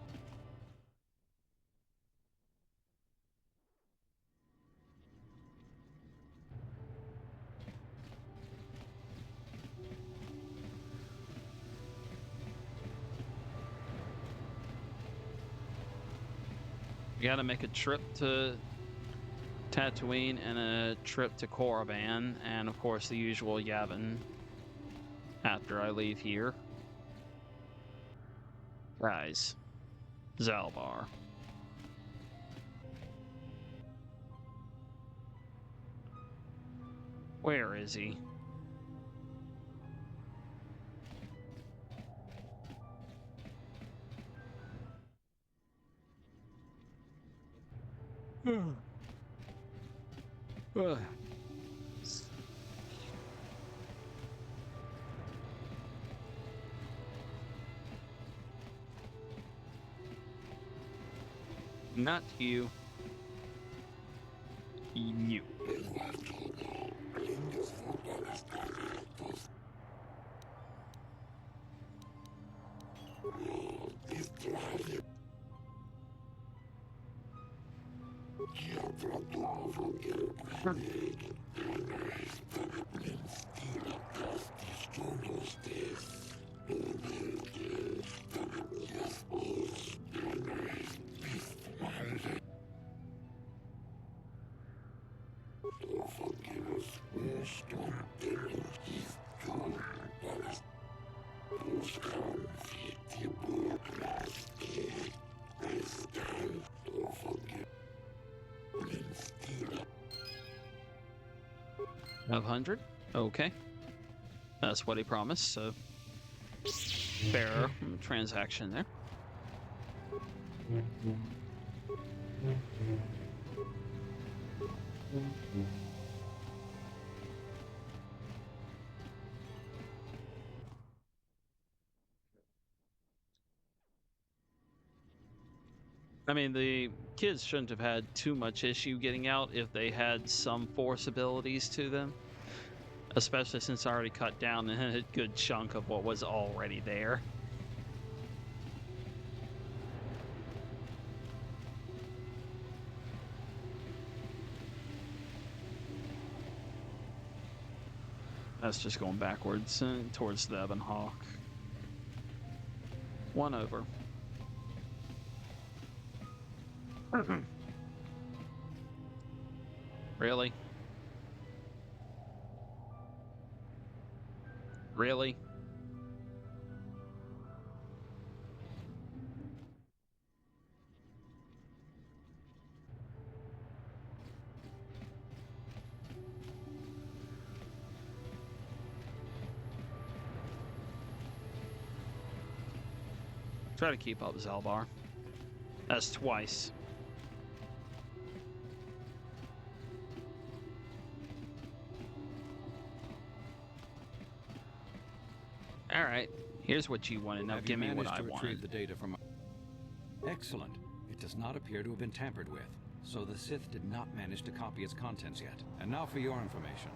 You gotta make a trip to Tatooine and a trip to Korriban, and of course the usual Yavin after I leave here. Guys, Zalbar. Where is he? Not you. You. $500. Okay. That's what he promised, so fair transaction there. I mean, the kids shouldn't have had too much issue getting out if they had some force abilities to them. Especially since I already cut down a good chunk of what was already there. That's just going backwards towards the Ebon Hawk. 1 over. Really? Really? Try to keep up, Zalbar. That's twice. All right. Here's what you wanted. Now give me what I want. Retrieve the data from... Excellent. It does not appear to have been tampered with, so the Sith did not manage to copy its contents yet. And now for your information.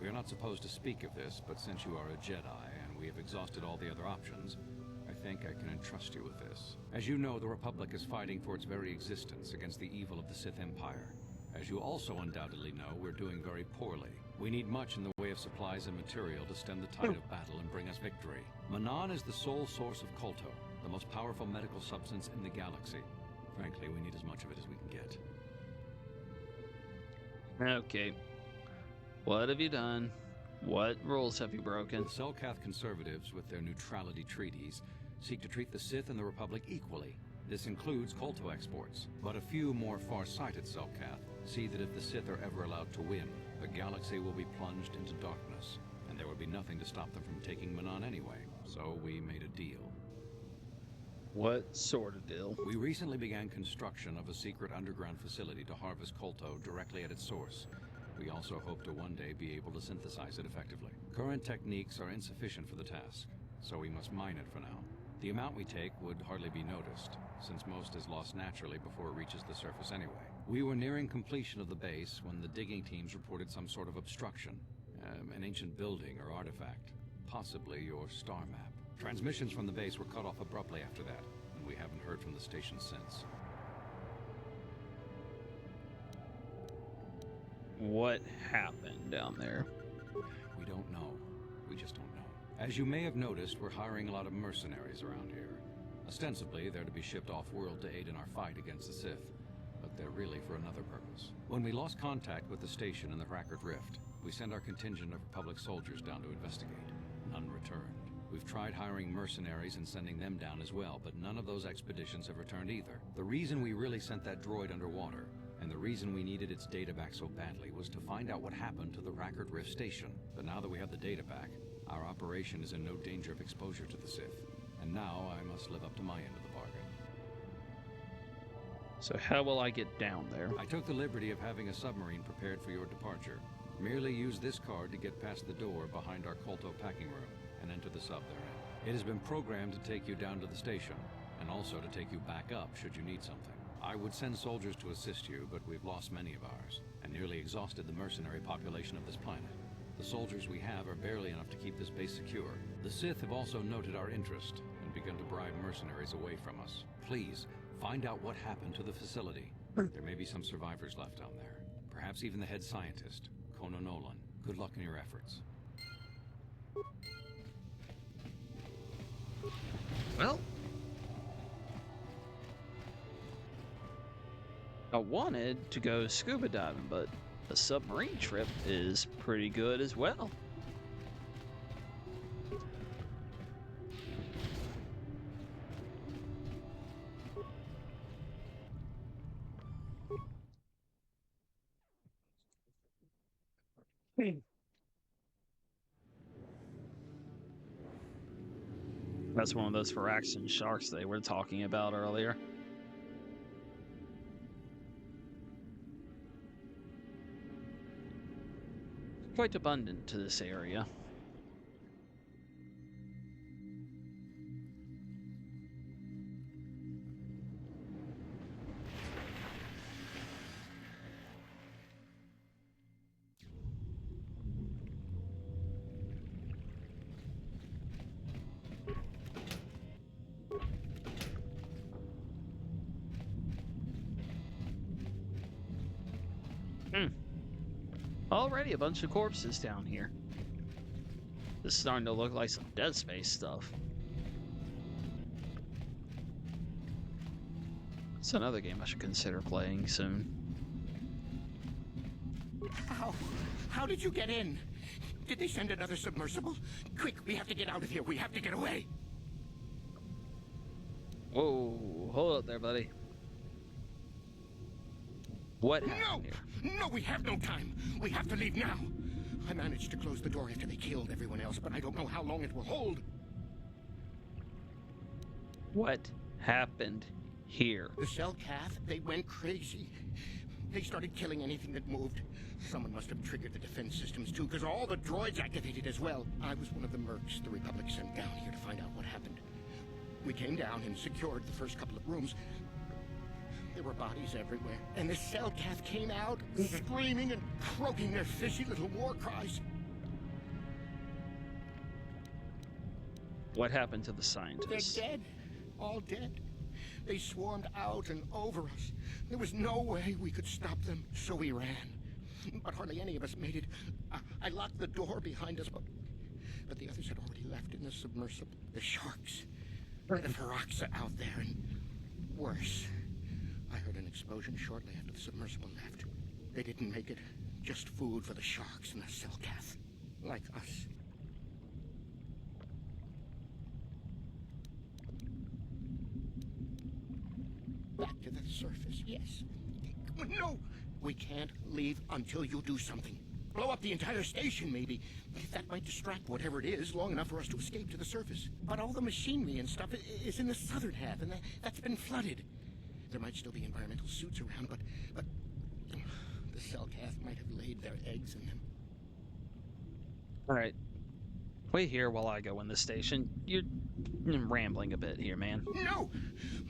We are not supposed to speak of this, but since you are a Jedi and we have exhausted all the other options, I think I can entrust you with this. As you know, the Republic is fighting for its very existence against the evil of the Sith Empire. As you also undoubtedly know, we're doing very poorly. We need much in the way of supplies and material to stem the tide of battle and bring us victory. Manan is the sole source of Kolto, the most powerful medical substance in the galaxy. Frankly, we need as much of it as we can get. Okay. What have you done? What rules have you broken? The Selkath conservatives, with their neutrality treaties, seek to treat the Sith and the Republic equally. This includes Kolto exports, but a few more far-sighted Selkath see that if the Sith are ever allowed to win, the galaxy will be plunged into darkness, and there will be nothing to stop them from taking Manan anyway. So we made a deal. What sort of deal? We recently began construction of a secret underground facility to harvest Kolto directly at its source. We also hope to one day be able to synthesize it effectively. Current techniques are insufficient for the task, so we must mine it for now. The amount we take would hardly be noticed, since most is lost naturally before it reaches the surface anyway. We were nearing completion of the base when the digging teams reported some sort of obstruction. An ancient building or artifact, possibly your star map. Transmissions from the base were cut off abruptly after that, and we haven't heard from the station since. What happened down there? We don't know. We just don't know. As you may have noticed, we're hiring a lot of mercenaries around here. Ostensibly, they're to be shipped off-world to aid in our fight against the Sith, but they're really for another purpose. When we lost contact with the station in the Rackard Rift, we sent our contingent of Republic soldiers down to investigate. None returned. We've tried hiring mercenaries and sending them down as well, but none of those expeditions have returned either. The reason we really sent that droid underwater, and the reason we needed its data back so badly, was to find out what happened to the Rackard Rift station. But now that we have the data back, our operation is in no danger of exposure to the Sith. And now I must live up to my end of the bargain. So how will I get down there? I took the liberty of having a submarine prepared for your departure. Merely use this card to get past the door behind our Kolto packing room and enter the sub therein. It has been programmed to take you down to the station, and also to take you back up should you need something. I would send soldiers to assist you, but we've lost many of ours, and nearly exhausted the mercenary population of this planet. The soldiers we have are barely enough to keep this base secure. The Sith have also noted our interest and begun to bribe mercenaries away from us. Please, find out what happened to the facility. There may be some survivors left down there. perhaps even the head scientist, Kono Nolan. Good luck in your efforts. Well, I wanted to go scuba diving, but a submarine trip is pretty good as well. That's one of those Firaxan sharks they were talking about earlier. Quite abundant to this area. Already a bunch of corpses down here. This is starting to look like some Dead Space stuff. It's another game I should consider playing soon. How did you get in? Did they send another submersible? Quick, we have to get out of here. We have to get away. Whoa, hold up there, buddy. What happened here? No, we have no time. We have to leave now. I managed to close the door after they killed everyone else, but I don't know how long it will hold. What happened here? The Selkath, they went crazy. They started killing anything that moved. Someone must have triggered the defense systems too, because all the droids activated as well. I was one of the mercs the Republic sent down here to find out what happened. We came down and secured the first couple of rooms. There were bodies everywhere, and the Selkath came out, screaming and croaking their fishy little war cries. What happened to the They're scientists? dead. All dead. They swarmed out and over us. There was no way we could stop them, so we ran. But hardly any of us made it. I locked the door behind us, but the others had already left in the submersible. The sharks. The Firaxa out there, and worse. I heard an explosion shortly after the submersible left. They didn't make it. Just food for the sharks and the Selkath. Like us. Back to the surface, yes. No! We can't leave until you do something. Blow up the entire station, maybe. That might distract whatever it is long enough for us to escape to the surface. But all the machinery and stuff is in the southern half, and that's been flooded. There might still be environmental suits around, but the Selkath might have laid their eggs in them. Alright. Wait here while I go in the station. You're rambling a bit here, man. No!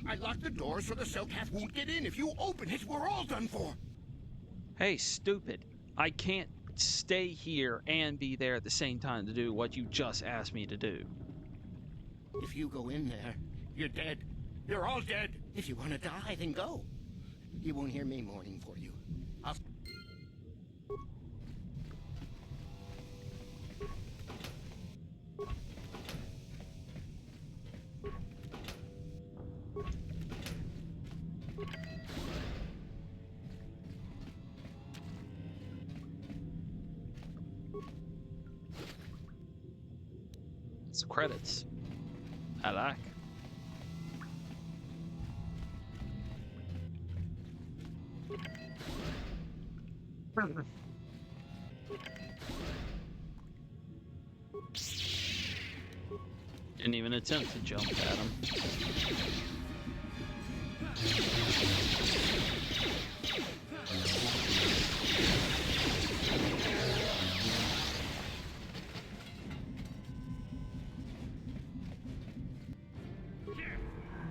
I locked the door so the Selkath won't get in. If you open it, we're all done for. Hey, stupid. I can't stay here and be there at the same time to do what you just asked me to do. If you go in there, you're dead. You're all dead. If you want to die, then go. You won't hear me mourning for you. I'll... Some credits. I like. Didn't even attempt to jump at him.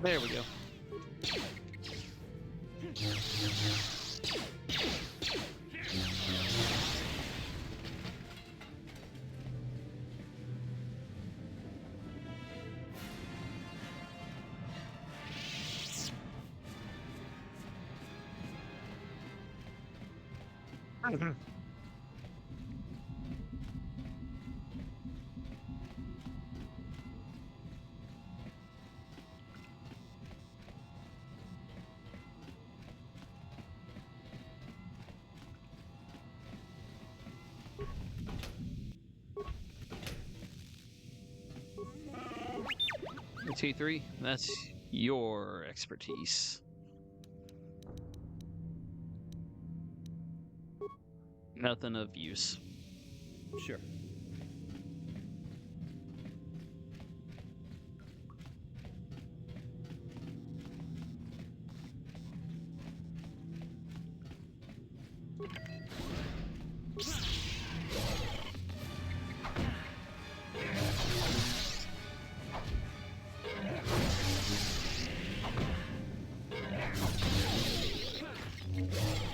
There we go. T3, that's your expertise. Nothing of use. Sure.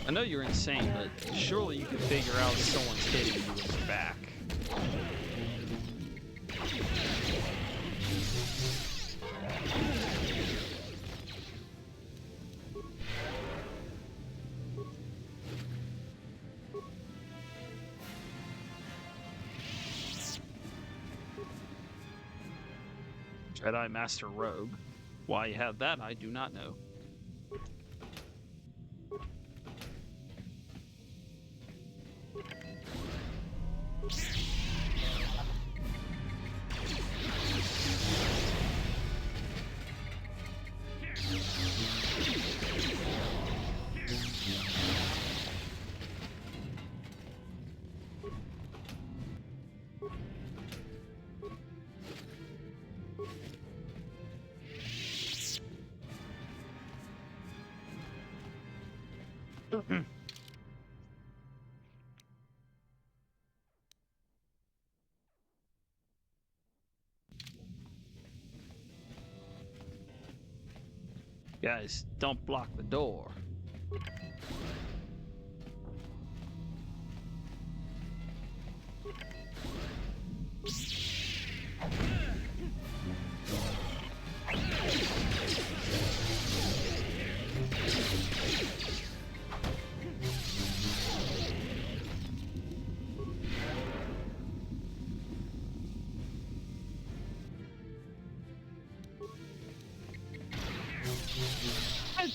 I know you're insane, but surely you can figure out if someone's hitting you in the back. Jedi Master Rogue. Why you have that, I do not know. Guys, don't block the door.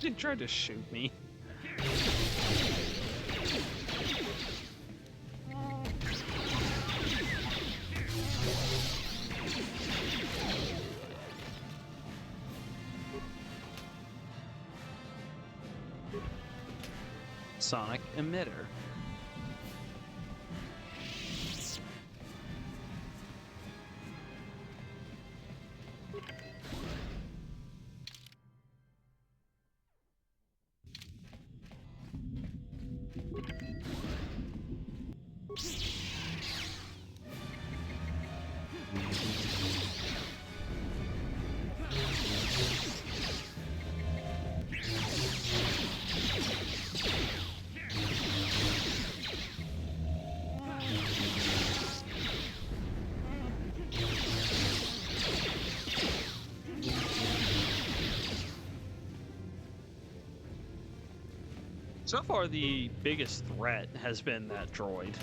They tried to shoot me. Sonic emitter. So far, the biggest threat has been that droid.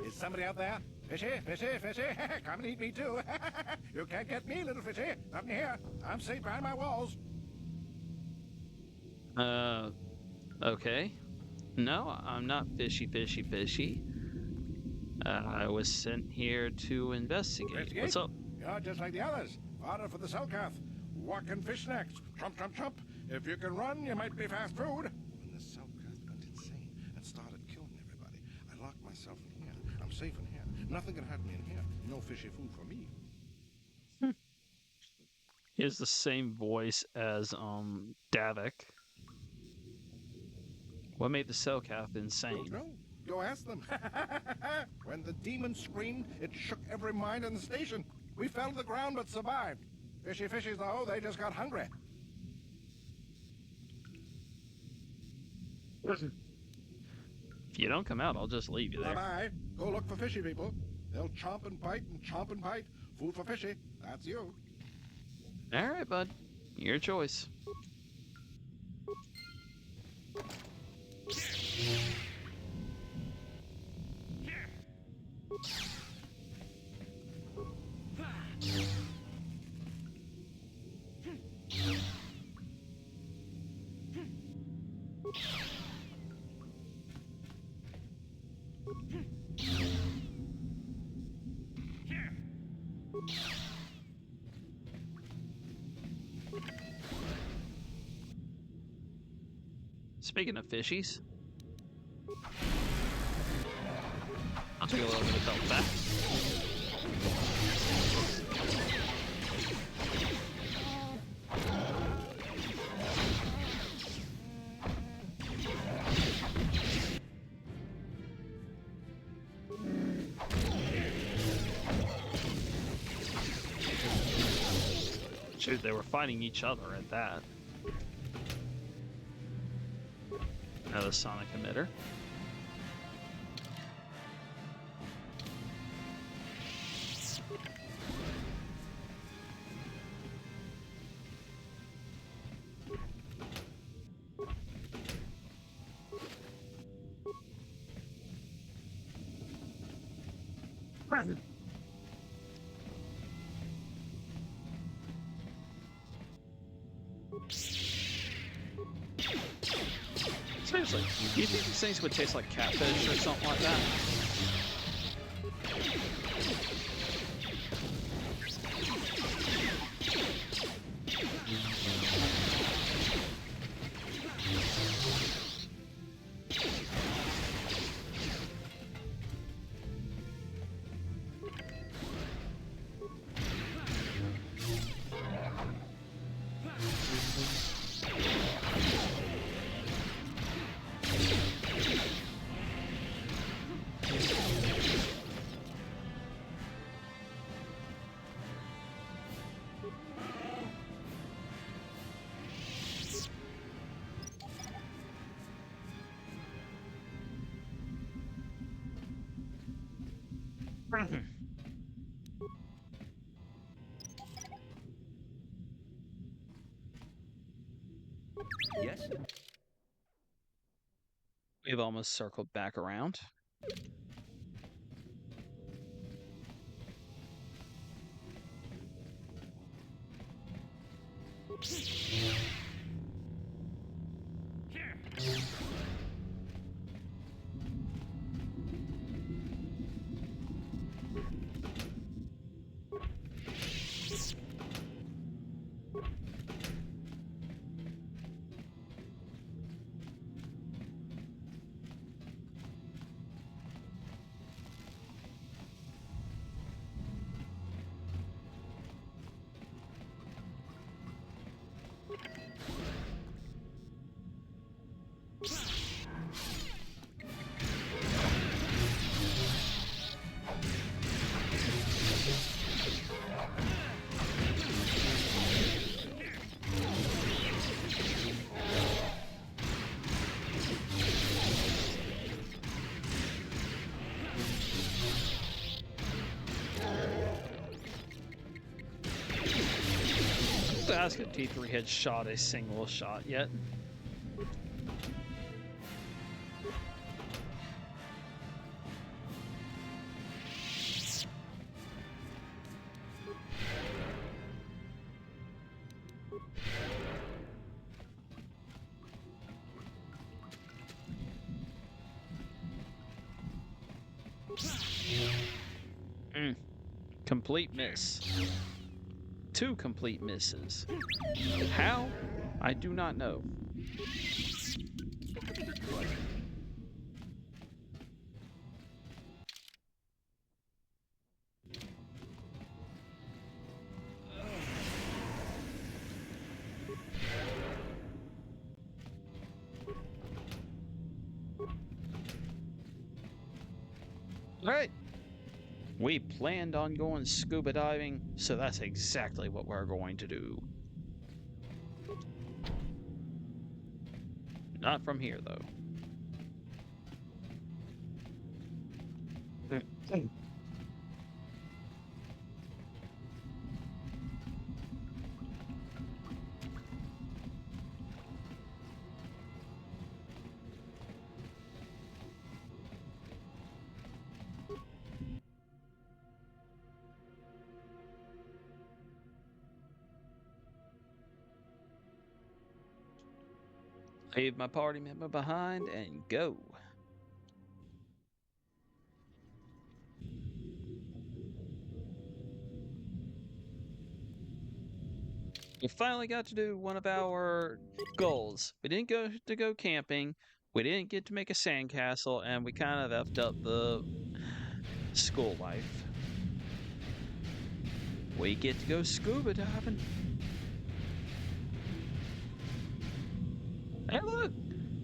Is somebody out there? Fishy, fishy, fishy, come and eat me too. You can't get me, little fishy. Not in here. I'm safe behind my walls. Okay. No, I'm not fishy, fishy, fishy. I was sent here to investigate. What's up? You're just like the others. Order for the Selkath. Walking fish snacks. Trump, trump, trump. If you can run, you might be fast food. When the Selkath went insane and started killing everybody, I locked myself in here. I'm safe in here. Nothing can hurt me in here. No fishy food for me. He has the same voice as Davik. What made the Selkath insane? No, go ask them. When the demon screamed, it shook every mind in the station. We fell to the ground but survived. Fishy fishies, though, they just got hungry. If you don't come out, I'll just leave you there. Bye-bye. Go look for fishy people. They'll chomp and bite and chomp and bite. Food for fishy. That's you. All right, bud. Your choice. Speaking of fishies, I'll take a little bit of belt back. Shoot, they were fighting each other at that. Another sonic emitter. Seriously, do you think these things would taste like catfish or something like that? Yes? We've almost circled back around. Ask if T3 had shot a single shot yet. Complete miss. 2 complete misses. How? I do not know. Alright. We planned on going scuba diving, so that's exactly what we're going to do. Not from here, though. Leave my party member behind and go. We finally got to do one of our goals. We didn't go camping. We didn't get to make a sandcastle, and we kind of effed up the school life. We get to go scuba diving. Hey, look!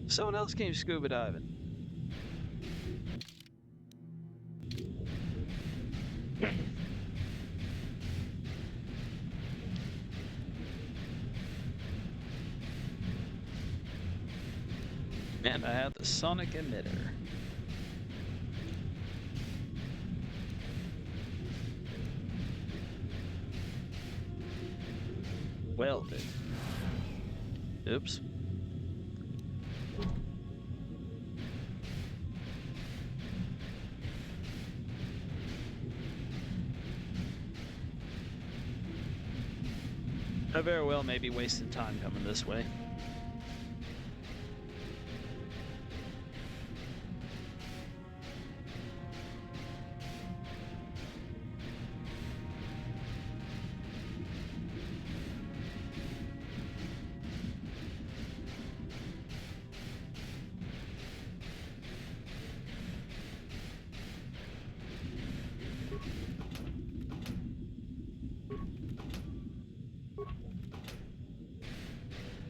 Someone else came scuba diving. And I have the sonic emitter. Welded. Oops. I very well may be wasting time coming this way.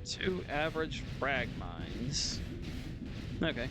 Two average frag mines. Okay.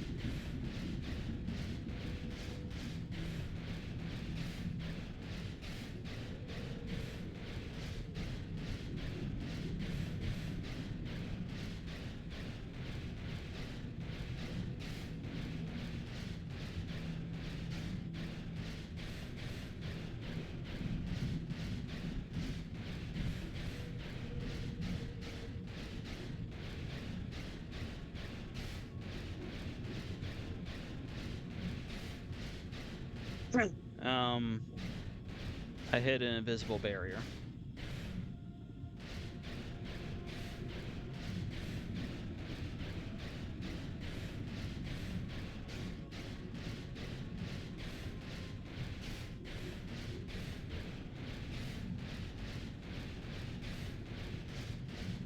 I hit an invisible barrier.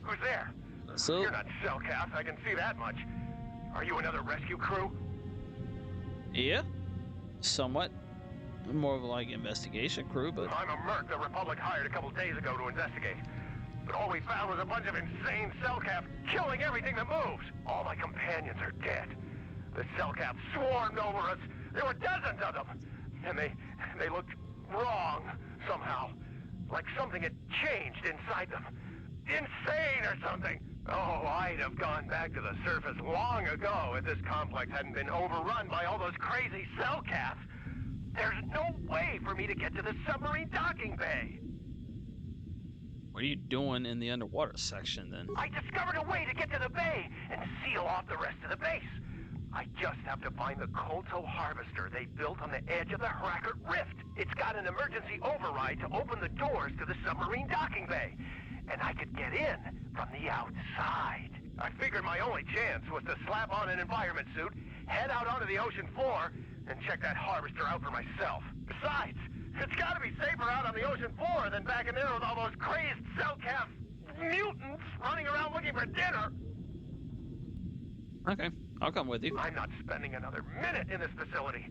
Who's there? So, You're not Cellcast, I can see that much. Are you another rescue crew? yeah, somewhat. More of like investigation crew, but I'm a merc the Republic hired a couple days ago to investigate. But all we found was a bunch of insane Cellcath killing everything that moves. All my companions are dead. The Cellcath swarmed over us. There were dozens of them. And they looked wrong somehow. Like something had changed inside them. Insane or something. Oh, I'd have gone back to the surface long ago if this complex hadn't been overrun by all those crazy Cellcaths. There's no way for me to get to the submarine docking bay. what are you doing in the underwater section then? I discovered a way to get to the bay and seal off the rest of the base. I just have to find the Kolto harvester they built on the edge of the Hrackert Rift. It's got an emergency override to open the doors to the submarine docking bay. And I could get in from the outside. I figured my only chance was to slap on an environment suit, head out onto the ocean floor, and check that harvester out for myself. Besides, it's gotta be safer out on the ocean floor than back in there with all those crazed Cellcath mutants running around looking for dinner. Okay, I'll come with you. I'm not spending another minute in this facility.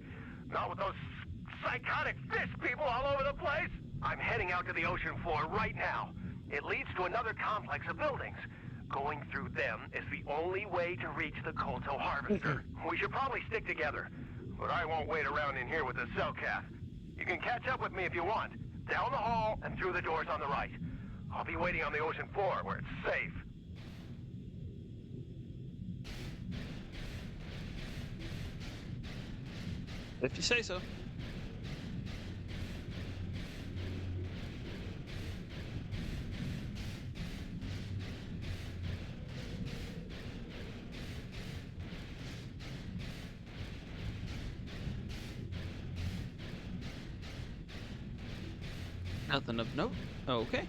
Not with those psychotic fish people all over the place. I'm heading out to the ocean floor right now. It leads to another complex of buildings. Going through them is the only way to reach the Kolto harvester. We should probably stick together, but I won't wait around in here with the Cellcath. You can catch up with me if you want. Down the hall and through the doors on the right. I'll be waiting on the ocean floor where it's safe. If you say so. Nothing of note. Okay.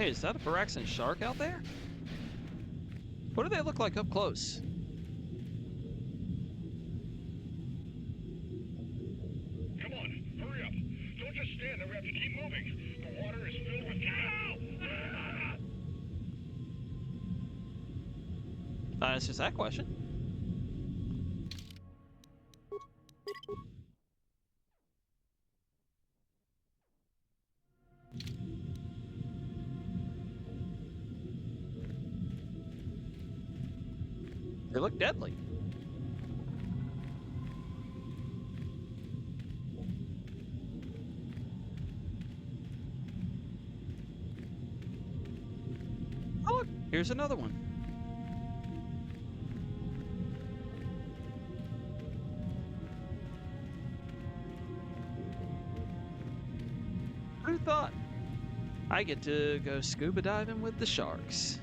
Hey, is that a Firaxan shark out there? What do they look like up close? Come on, hurry up. Don't just stand there, we have to keep moving. The water is filled with It's just that question. They look deadly. Oh, look, here's another one. Who thought? I get to go scuba diving with the sharks.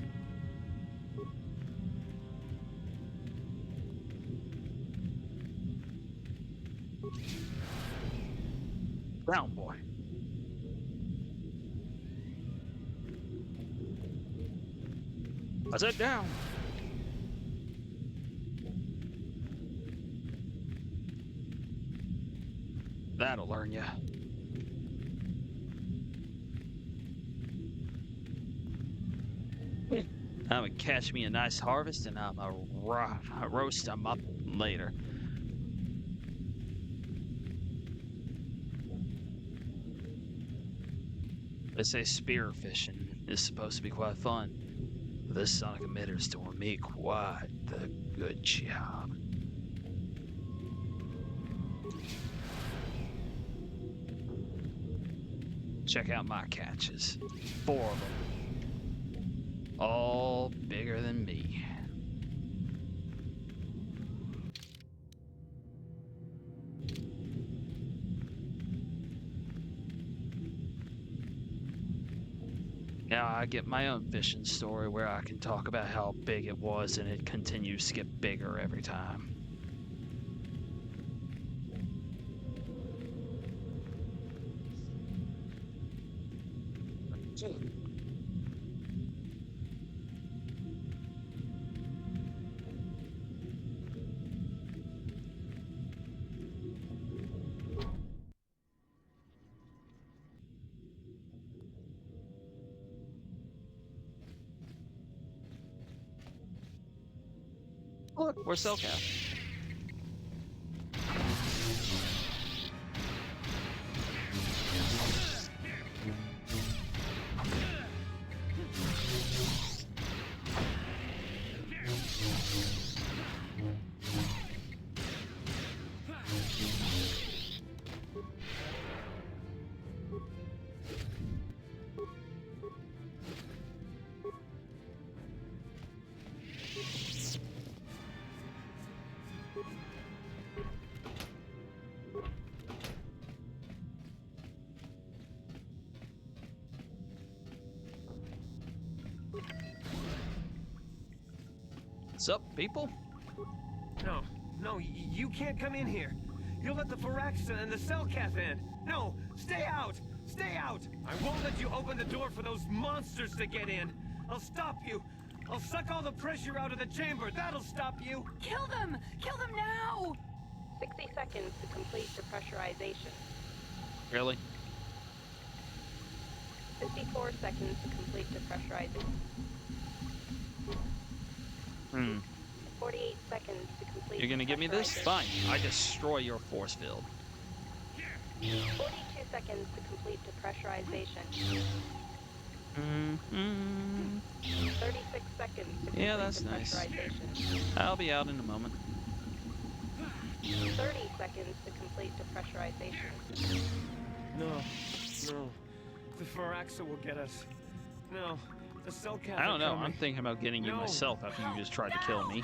Brown boy. I said down. That'll learn ya. I'm gonna catch me a nice harvest and I'm gonna roast them up later. They say spear fishing is supposed to be quite fun. This sonic emitter's doing me quite the good job. Check out my catches. 4 of them. All bigger than me. Now I get my own fishing story where I can talk about how big it was and it continues to get bigger every time. Look, we're Selkath. What's up, people? No, you can't come in here. You'll let the Firaxan and the Selkath in. No, stay out! Stay out! I won't let you open the door for those monsters to get in. I'll stop you. I'll suck all the pressure out of the chamber. That'll stop you. Kill them! Kill them now! 60 seconds to complete depressurization. Really? 54 seconds to complete depressurization. 48 seconds to complete. You're gonna give me this? Fine. I destroy your force field. 42 seconds to complete depressurization. 36 seconds to complete Yeah, that's nice. depressurization. I'll be out in a moment. 30 seconds to complete depressurization. No. The Firaxa will get us. No. The Selkath I don't know. are coming. I'm thinking about getting you No. myself after you just tried to kill me.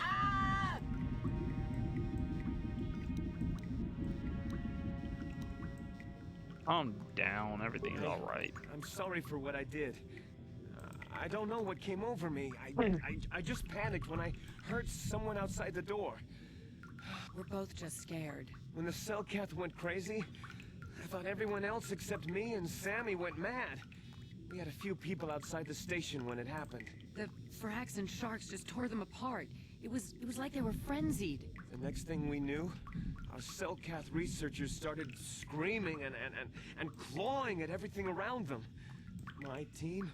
Calm down. Everything's all right. I'm sorry for what I did. I don't know what came over me. I just panicked when I heard someone outside the door. We're both just scared. When the Selkath went crazy, I thought everyone else except me and Sammy went mad. We had a few people outside the station when it happened. The Firaxan sharks just tore them apart. It was like they were frenzied. The next thing we knew, our Cellcath researchers started screaming and clawing at everything around them. My team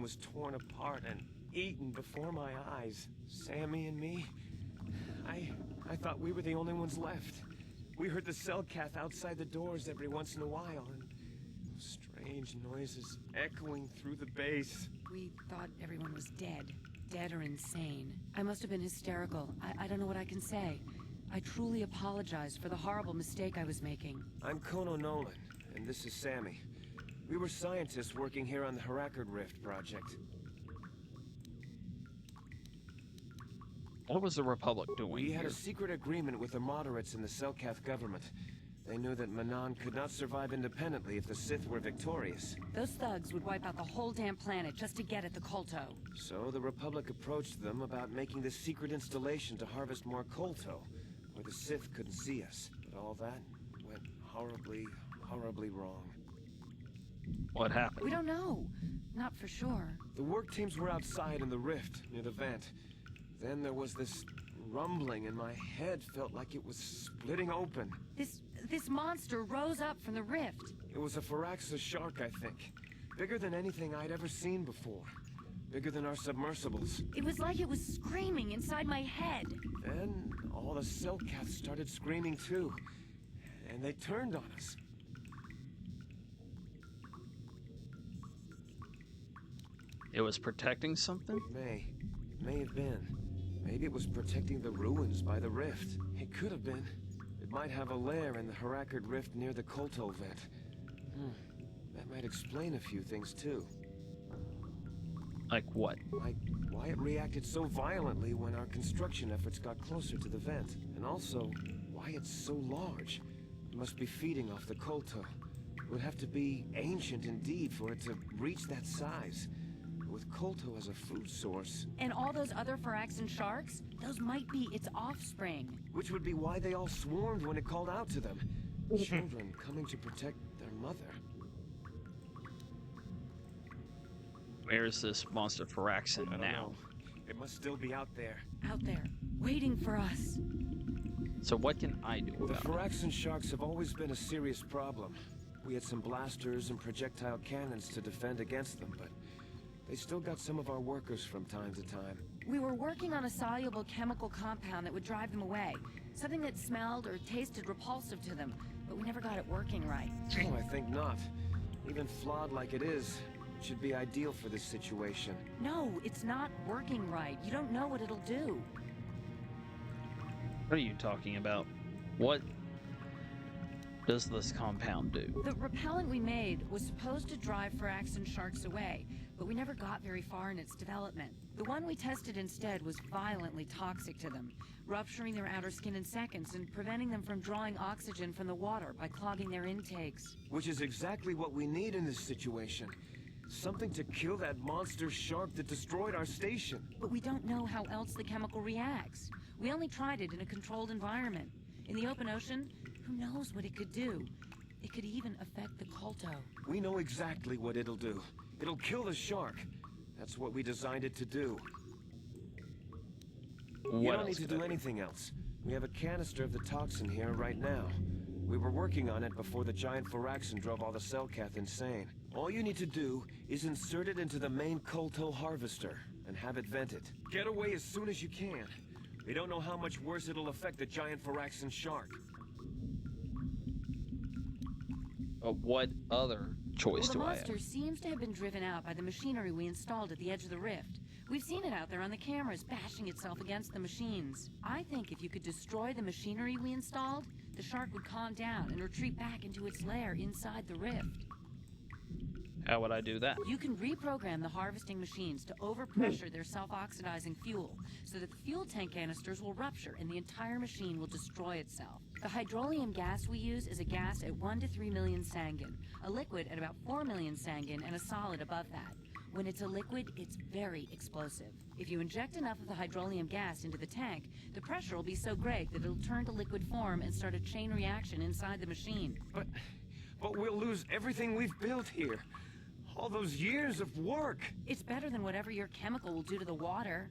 was torn apart and eaten before my eyes. Sammy and me, I thought we were the only ones left. We heard the Cellcath outside the doors every once in a while, and strange noises echoing through the base. We thought everyone was dead. Dead or insane. I must have been hysterical. I don't know what I can say. I truly apologize for the horrible mistake I was making. I'm Kono Nolan, and this is Sammy. We were scientists working here on the Harakard Rift project. What was the Republic doing We had here? a secret agreement with the moderates in the Cellcath government. They knew that Manan could not survive independently if the Sith were victorious. Those thugs would wipe out the whole damn planet just to get at the Kolto. So the Republic approached them about making this secret installation to harvest more Kolto, where the Sith couldn't see us. But all that went horribly, horribly wrong. What happened? We don't know. Not for sure. The work teams were outside in the rift, near the vent. Then there was this rumbling, and my head felt like it was splitting open. This monster rose up from the rift. It was a Firaxa shark, I think. Bigger than anything I'd ever seen before. Bigger than our submersibles. It was like it was screaming inside my head. Then all the Cellcaths started screaming too. And they turned on us. It was protecting something? May have been. Maybe it was protecting the ruins by the rift. It could have been. It might have a lair in the Harakard Rift near the Kolto vent. That might explain a few things too. Like what? Like why it reacted so violently when our construction efforts got closer to the vent. And also, why it's so large. It must be feeding off the Kolto. It would have to be ancient indeed for it to reach that size. With Kolto as a food source. And all those other Firaxan sharks? Those might be its offspring. Which would be why they all swarmed when it called out to them. Children coming to protect their mother. Where is this monster Firaxan now? Know. It must still be out there. Out there, waiting for us. So what can I do The about it? Firaxan sharks have always been a serious problem. We had some blasters and projectile cannons to defend against them, but they still got some of our workers from time to time. We were working on a soluble chemical compound that would drive them away. Something that smelled or tasted repulsive to them, but we never got it working right. Oh, I think not. Even flawed like it is, it should be ideal for this situation. No, it's not working right. You don't know what it'll do. What are you talking about? What does this compound do? The repellent we made was supposed to drive Firaxan sharks away, but we never got very far in its development. The one we tested instead was violently toxic to them, rupturing their outer skin in seconds and preventing them from drawing oxygen from the water by clogging their intakes. Which is exactly what we need in this situation. Something to kill that monster shark that destroyed our station. But we don't know how else the chemical reacts. We only tried it in a controlled environment. In the open ocean, who knows what it could do? It could even affect the Kolto. We know exactly what it'll do. It'll kill the shark. That's what we designed it to do. You don't need to do anything else. We have a canister of the toxin here right now. We were working on it before the giant Firaxan drove all the Cellcath insane. All you need to do is insert it into the main Kolto harvester and have it vented. Get away as soon as you can. We don't know how much worse it'll affect the giant Firaxan shark. What other choice The do I have? monster seems to have been driven out by the machinery we installed at the edge of the rift. We've seen it out there on the cameras, bashing itself against the machines. I think if you could destroy the machinery we installed, the shark would calm down and retreat back into its lair inside the rift. How would I do that? You can reprogram the harvesting machines to overpressure their self-oxidizing fuel, so that the fuel tank canisters will rupture and the entire machine will destroy itself. The hydrolium gas we use is a gas at 1 to 3 million Sangin, a liquid at about 4 million Sangin, and a solid above that. When it's a liquid, it's very explosive. If you inject enough of the hydrolium gas into the tank, the pressure will be so great that it'll turn to liquid form and start a chain reaction inside the machine. But we'll lose everything we've built here. All those years of work. It's better than whatever your chemical will do to the water.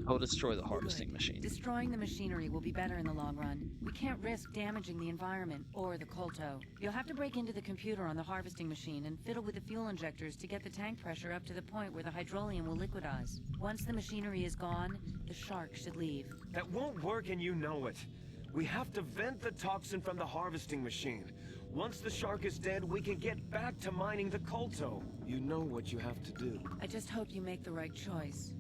I'll destroy the harvesting machine. Destroying the machinery will be better in the long run. We can't risk damaging the environment or the Kolto. You'll have to break into the computer on the harvesting machine and fiddle with the fuel injectors to get the tank pressure up to the point where the hydrolium will liquidize. Once the machinery is gone, the shark should leave. That won't work and you know it. We have to vent the toxin from the harvesting machine. Once the shark is dead, we can get back to mining the Kolto. You know what you have to do. I just hope you make the right choice.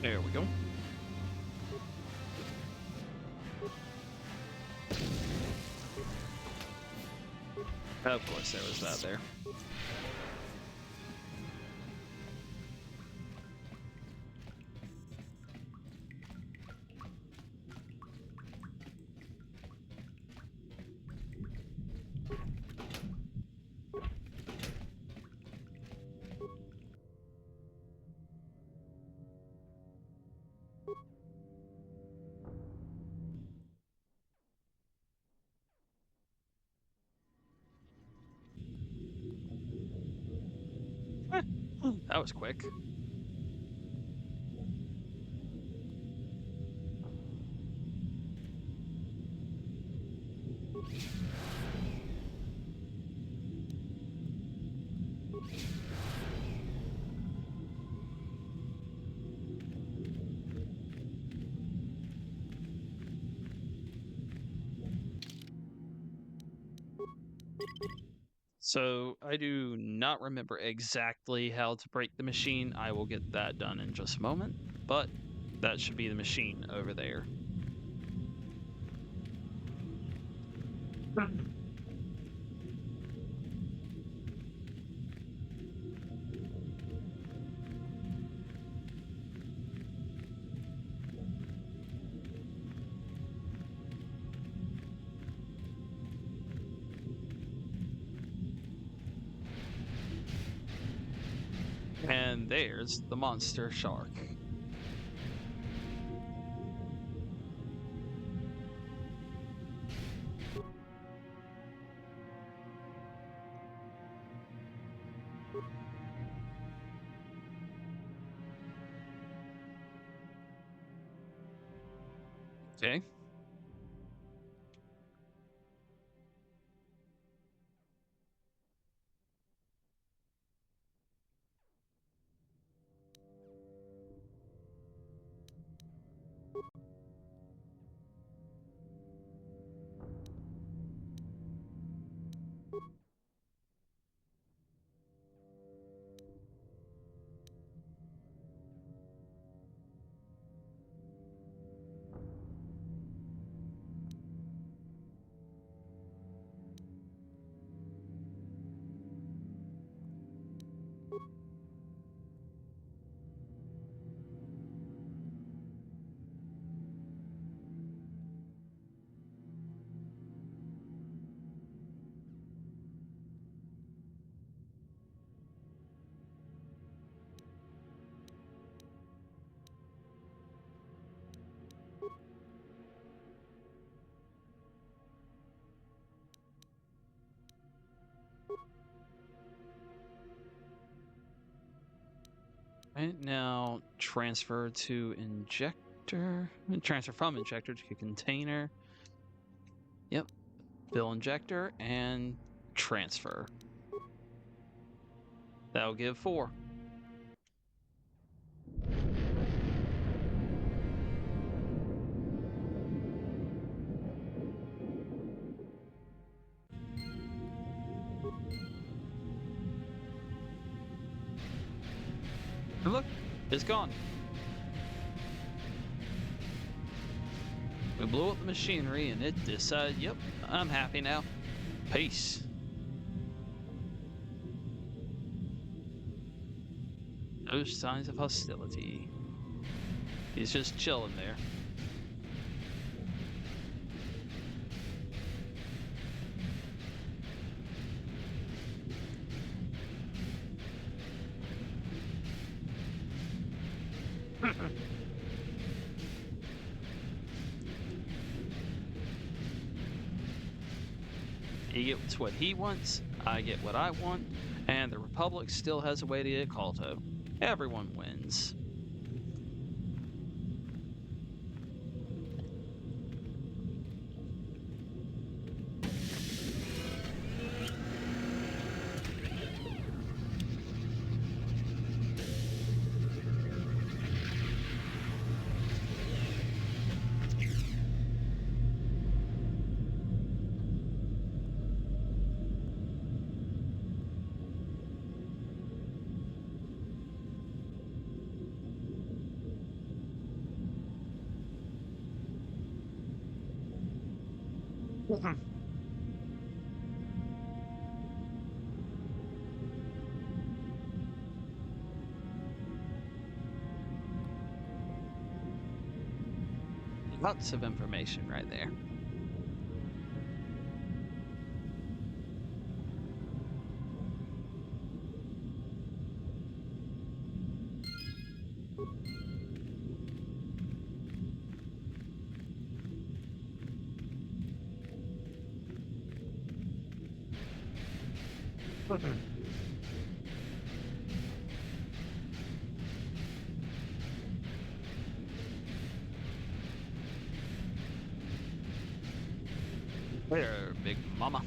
There we go. Of course there was that there. That was quick. So I do not remember exactly how to break the machine. I will get that done in just a moment, but that should be the machine over there. And there's the monster shark. Okay. Right now, transfer to injector. Transfer from injector to container. Yep. Fill injector and transfer. That'll give 4. It's gone. We blew up the machinery and it decided, yep, I'm happy now. Peace. No signs of hostility. He's just chilling there. He gets what he wants, I get what I want, and the Republic still has a way to get Kolto. Everyone wins. Lots of information right there. There, big mama.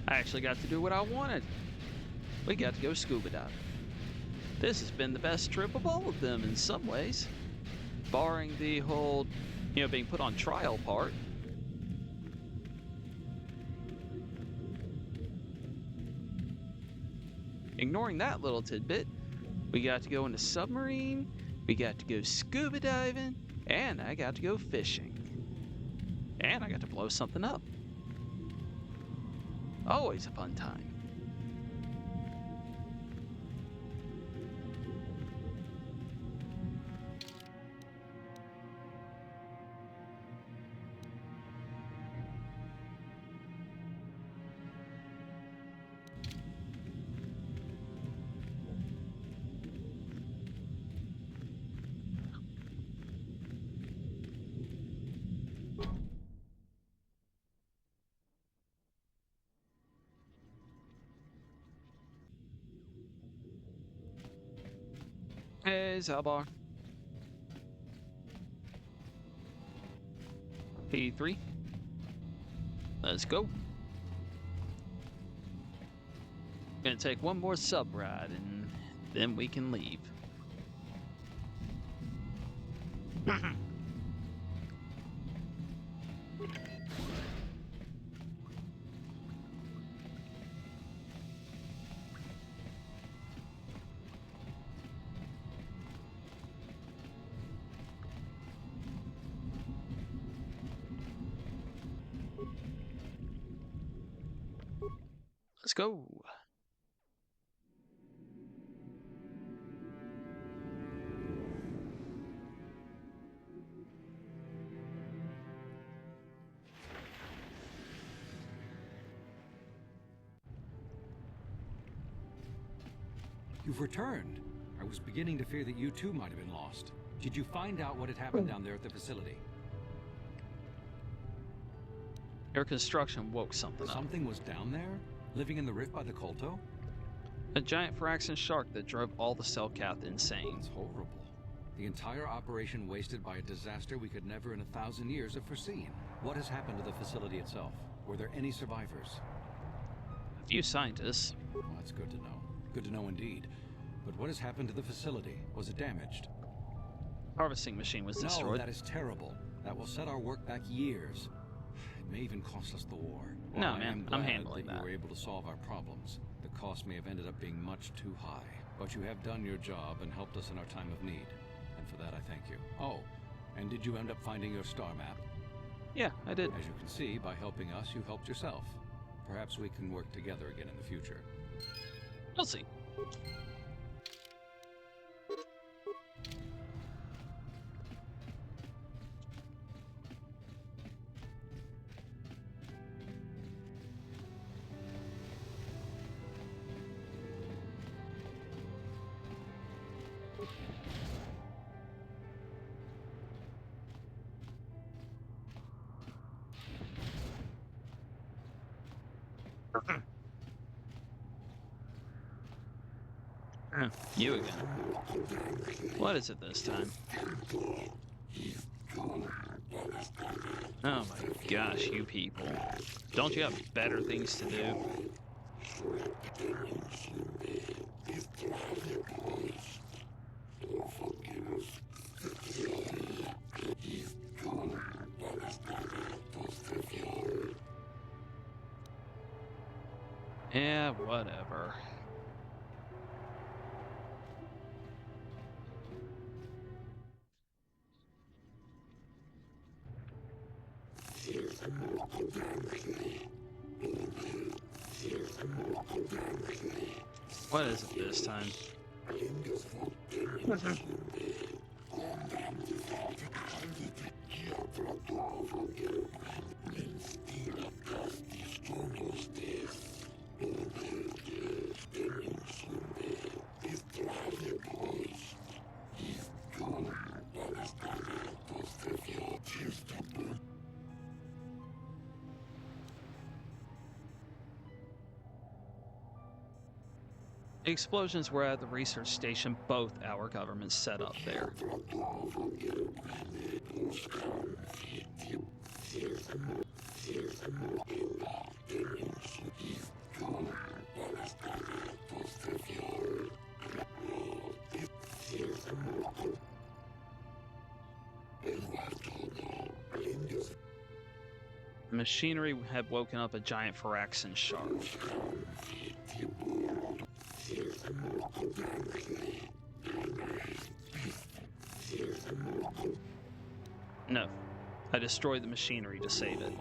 I actually got to do what I wanted. We got to go scuba diving. This has been the best trip of all of them in some ways. Barring the whole, being put on trial part. Ignoring that little tidbit, we got to go in a submarine, we got to go scuba diving, and I got to go fishing. And I got to blow something up. Always a fun time. Hey, Zalbar. P3. Let's go. Gonna take one more sub ride and then we can leave. Let's go. You've returned. I was beginning to fear that you too might have been lost. Did you find out what had happened down there at the facility? Air construction woke something up. Something was down there? Living in the rift by the Kolto? A giant Firaxan shark that drove all the Selkath insane. It's horrible. The entire operation wasted by a disaster we could never in 1,000 years have foreseen. What has happened to the facility itself? Were there any survivors? A few scientists. Well, that's good to know. Good to know indeed. But what has happened to the facility? Was it damaged? Harvesting machine was No, destroyed. that is terrible. That will set our work back years. It may even cost us the war. No, While I man, am I'm glad handling that that. you were able to solve our problems. The cost may have ended up being much too high. But you have done your job and helped us in our time of need. And for that, I thank you. Oh, and did you end up finding your star map? Yeah, I did. As you can see, by helping us, you helped yourself. Perhaps we can work together again in the future. We'll see. You again. What is it this time? Oh my gosh, you people. Don't you have better things to do? Yeah, whatever. What is it this time? The explosions were at the research station both our governments set up there. The machinery had woken up a giant Phyraxan shark. No, I destroyed the machinery to save it.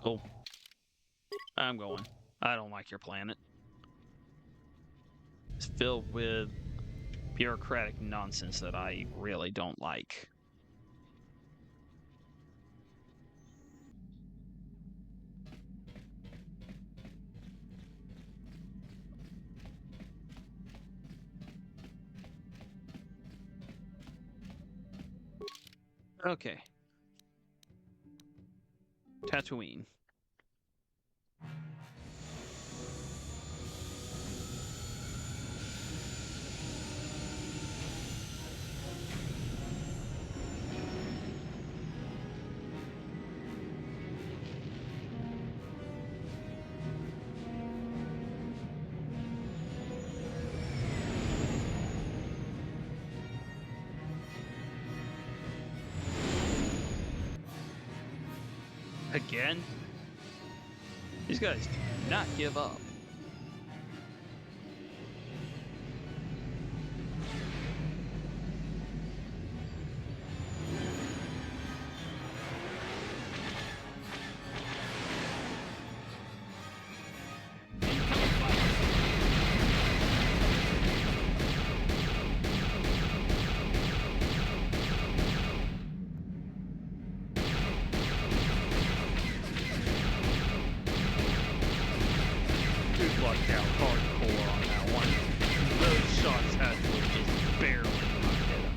Cool. I'm going. I don't like your planet. It's filled with bureaucratic nonsense that I really don't like. Okay. Tatooine. Again? These guys do not give up. lucked out hardcore on that one. Those shots had to have just barely not hit him.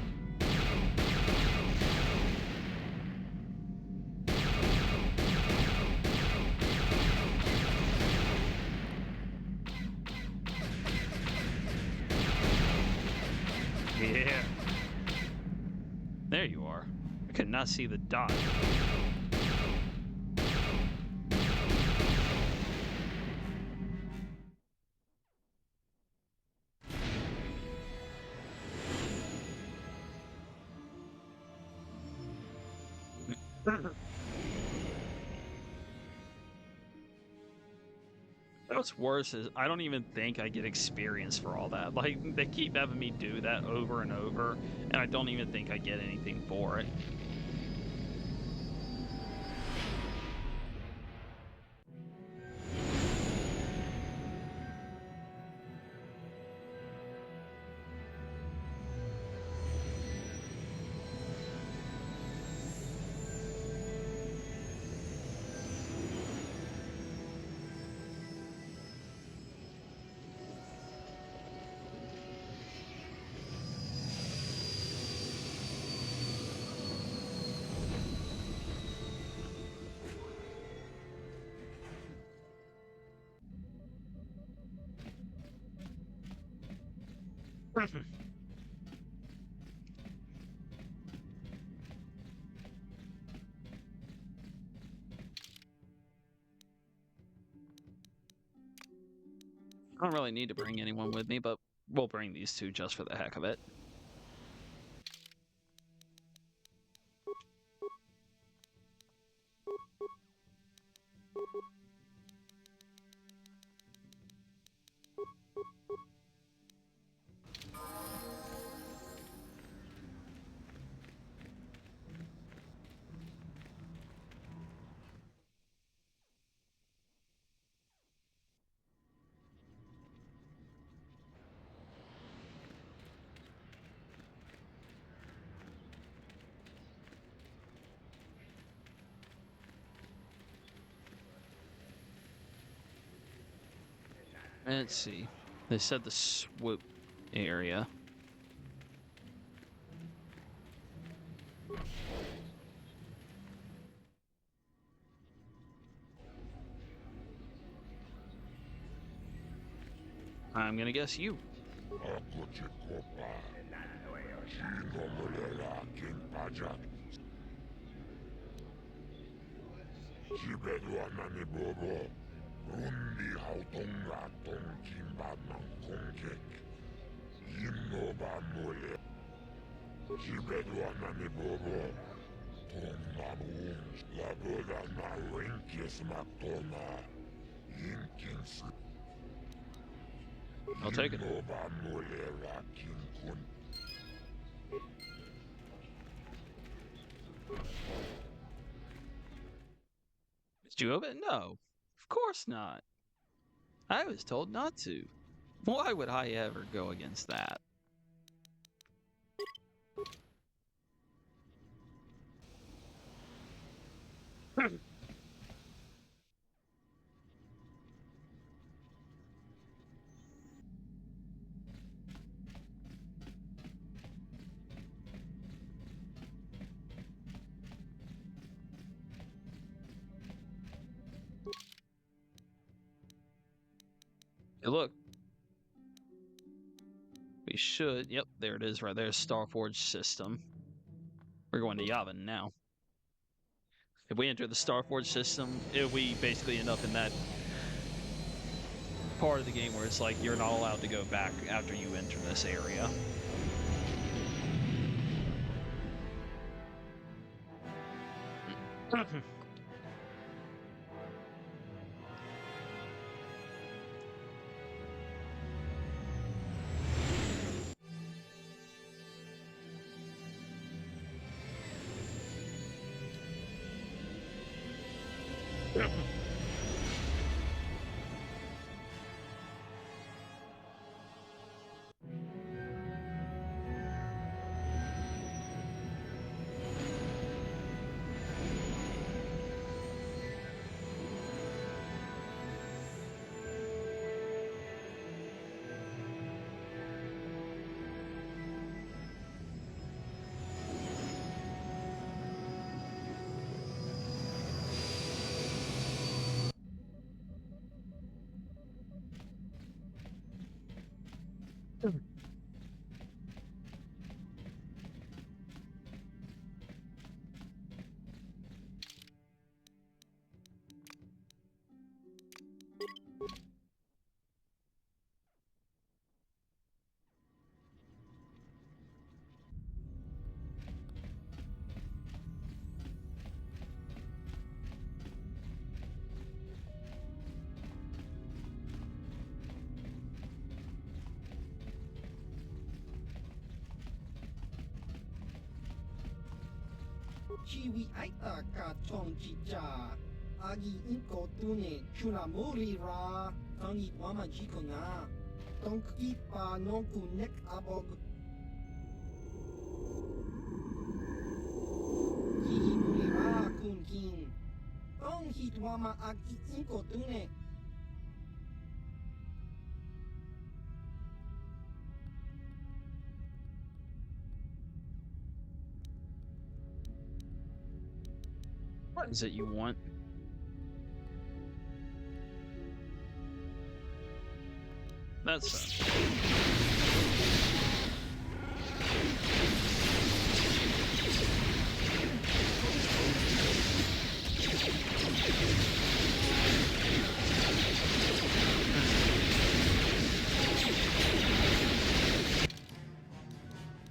Yeah. There you are. I could not see the dot. What's worse is I don't even think I get experience for all that. Like, they keep having me do that over and over, and I don't even think I get anything for it. I don't really need to bring anyone with me, but we'll bring these two just for the heck of it. Let's see. They said the swoop area. I'm gonna guess you. Rundi hautonga tongkin badman kongkek. Yimno ba mole. Jibedwana ni bobo. Tom nanun. La boda na winkis matona. Yinkins. I'll take it. Yimno ba mole rakin kun. Did you open it? No. Of course not. I was told not to. Why would I ever go against that? Hey, look. We should. Yep, there it is right there. Starforge system. We're going to Yavin now. If we enter the Starforge system, we basically end up in that part of the game where it's like you're not allowed to go back after you enter this area. Chiwi aita ka chong chicha. Agi inko tune chuna muri ra. Tangi wama jiko na. Tonk ipa nonku nek abog. Ki muri ra kun kin. Tong hit wama agi inko tune. What is it you want? That's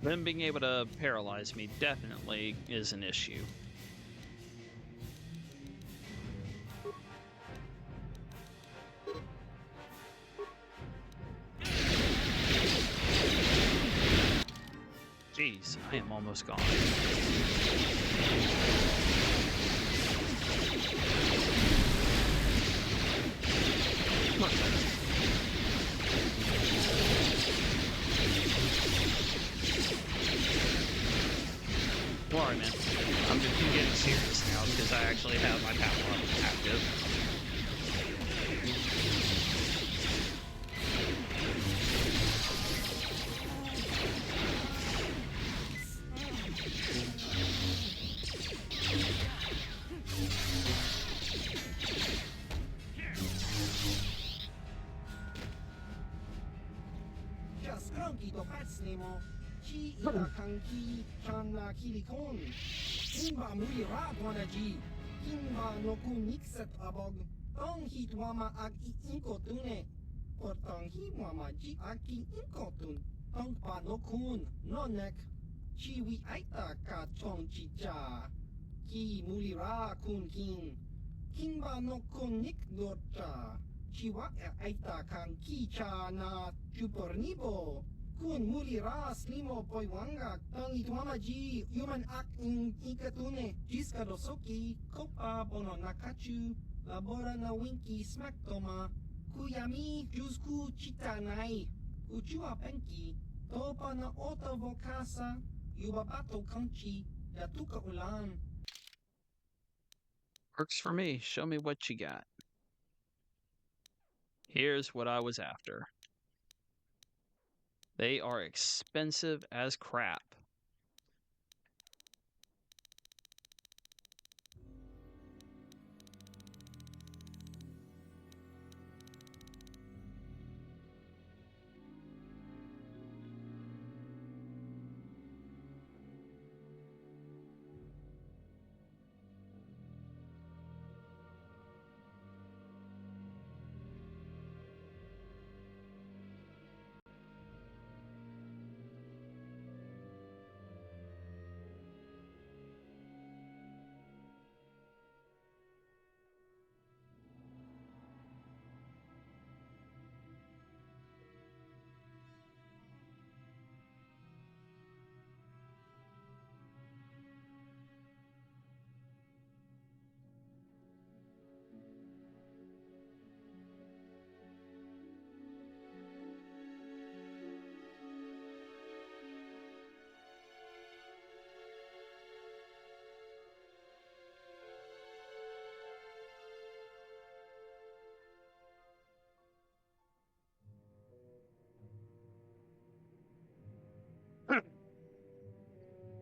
them being able to paralyze me definitely is an issue. Jeez, I am almost gone. Alright, man. I'm just getting serious now because I actually have my power up active. Just cranky to Patsnemo. Chi ila kanki chana kilikon. Kimba muri ra dwanaji. Kimba no kun nixet abog. Tong hit wama ag inko tune. Por tong hi wama ji aki inko tun. Tong pa no kun no nek. Chi wi aita ka chong chicha. Ki muri ra kun kin. Kimba no kun nik dorcha. Chiwa aita kan kicha na chupornibo. Kun muli ras limo poiwanga tangi tuamaji human ak in ikatune jiska dosoki kopa bono nakachu labora na winki smaktoma kuyami jusku chitanai uchua penki topa na ota vokasa yubabato kanchi yatuka ulan. Works for me. Show me what you got. Here's what I was after. They are expensive as crap.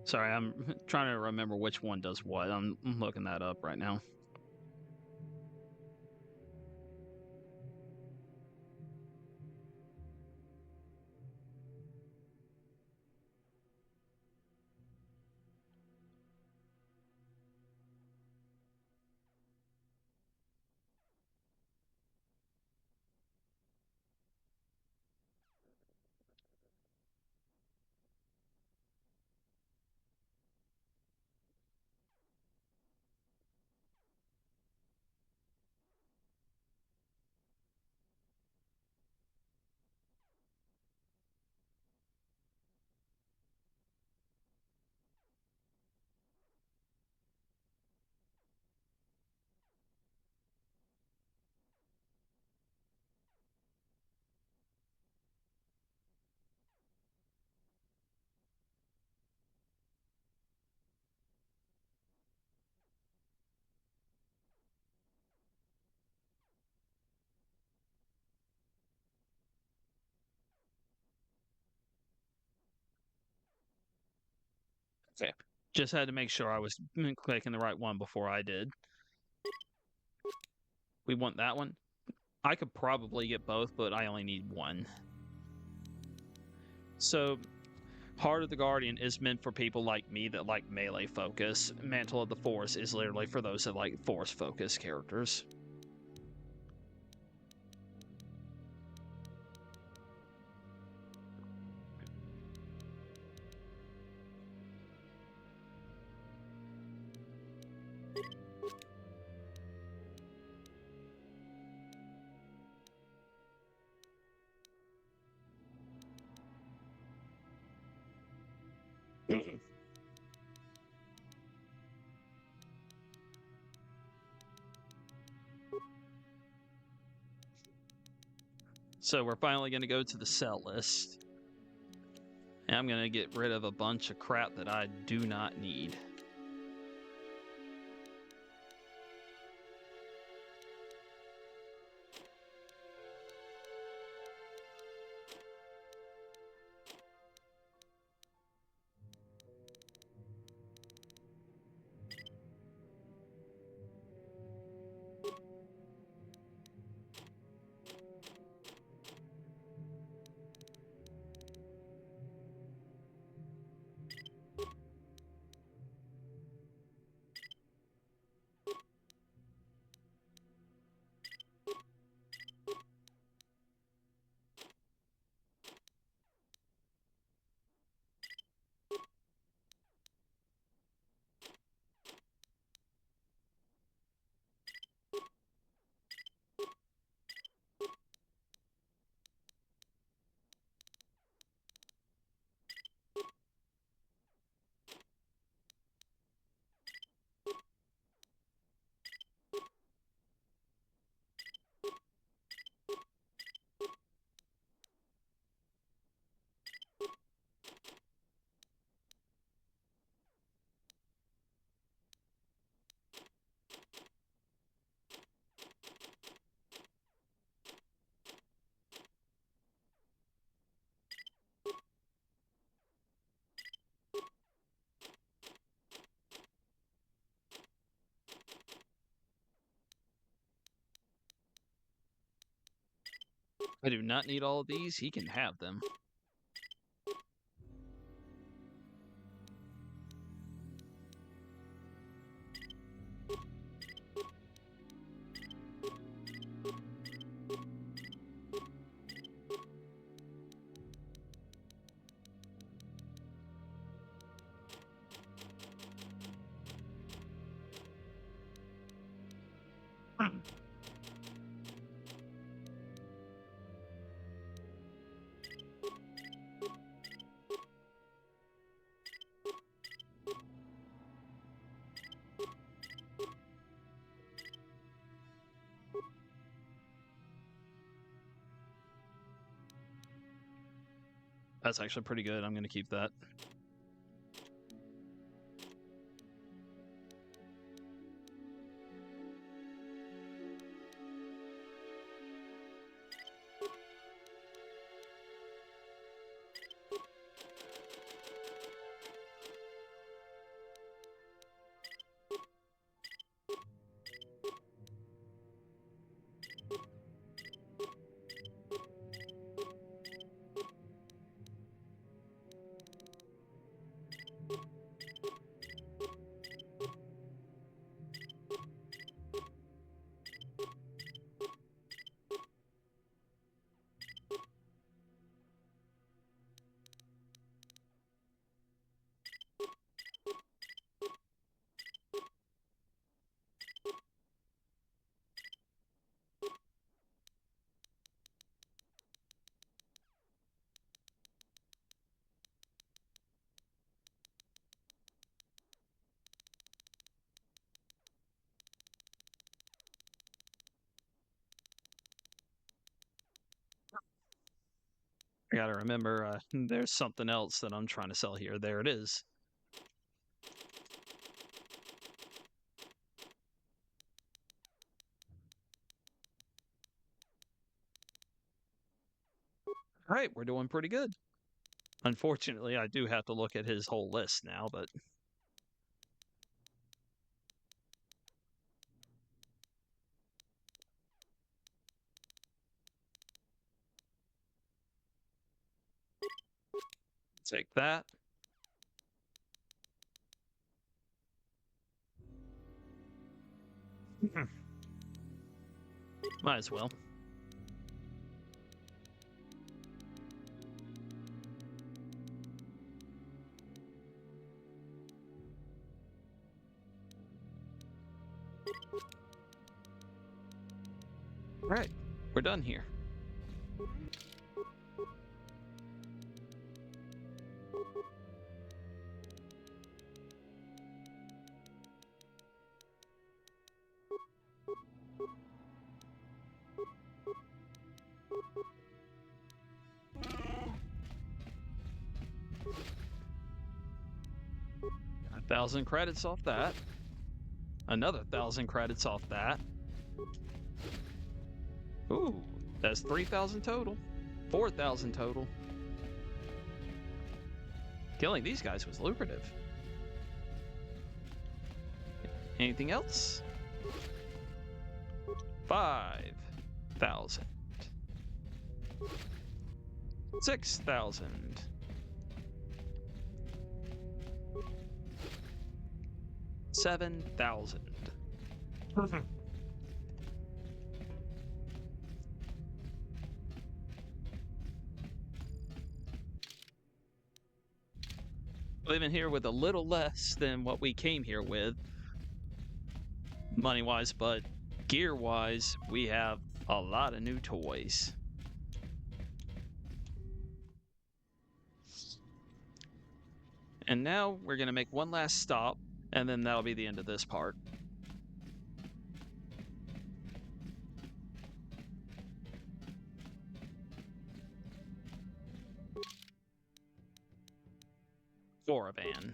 Sorry, I'm trying to remember which one does what. I'm looking that up right now. Okay. Just had to make sure I was clicking the right one before I did. We want that one. I could probably get both, but I only need one. So, Heart of the Guardian is meant for people like me that like melee focus. Mantle of the Force is literally for those that like force focus characters. So we're finally going to go to the sell list. And I'm going to get rid of a bunch of crap that I do not need. I do not need all of these. He can have them. That's actually pretty good. I'm going to keep that. I gotta remember, there's something else that I'm trying to sell here. There it is. All right, we're doing pretty good. Unfortunately, I do have to look at his whole list now, but take that. Might as well. All right, we're done here. A 1,000 credits off that. Another 1,000 credits off that. Ooh, that's 3,000 total. 4,000 total. Killing these guys was lucrative. Anything else? 5,000. 6,000. 7,000. Living here with a little less than what we came here with, money-wise, but gear-wise, we have a lot of new toys. And now we're going to make one last stop, and then that'll be the end of this part. Van.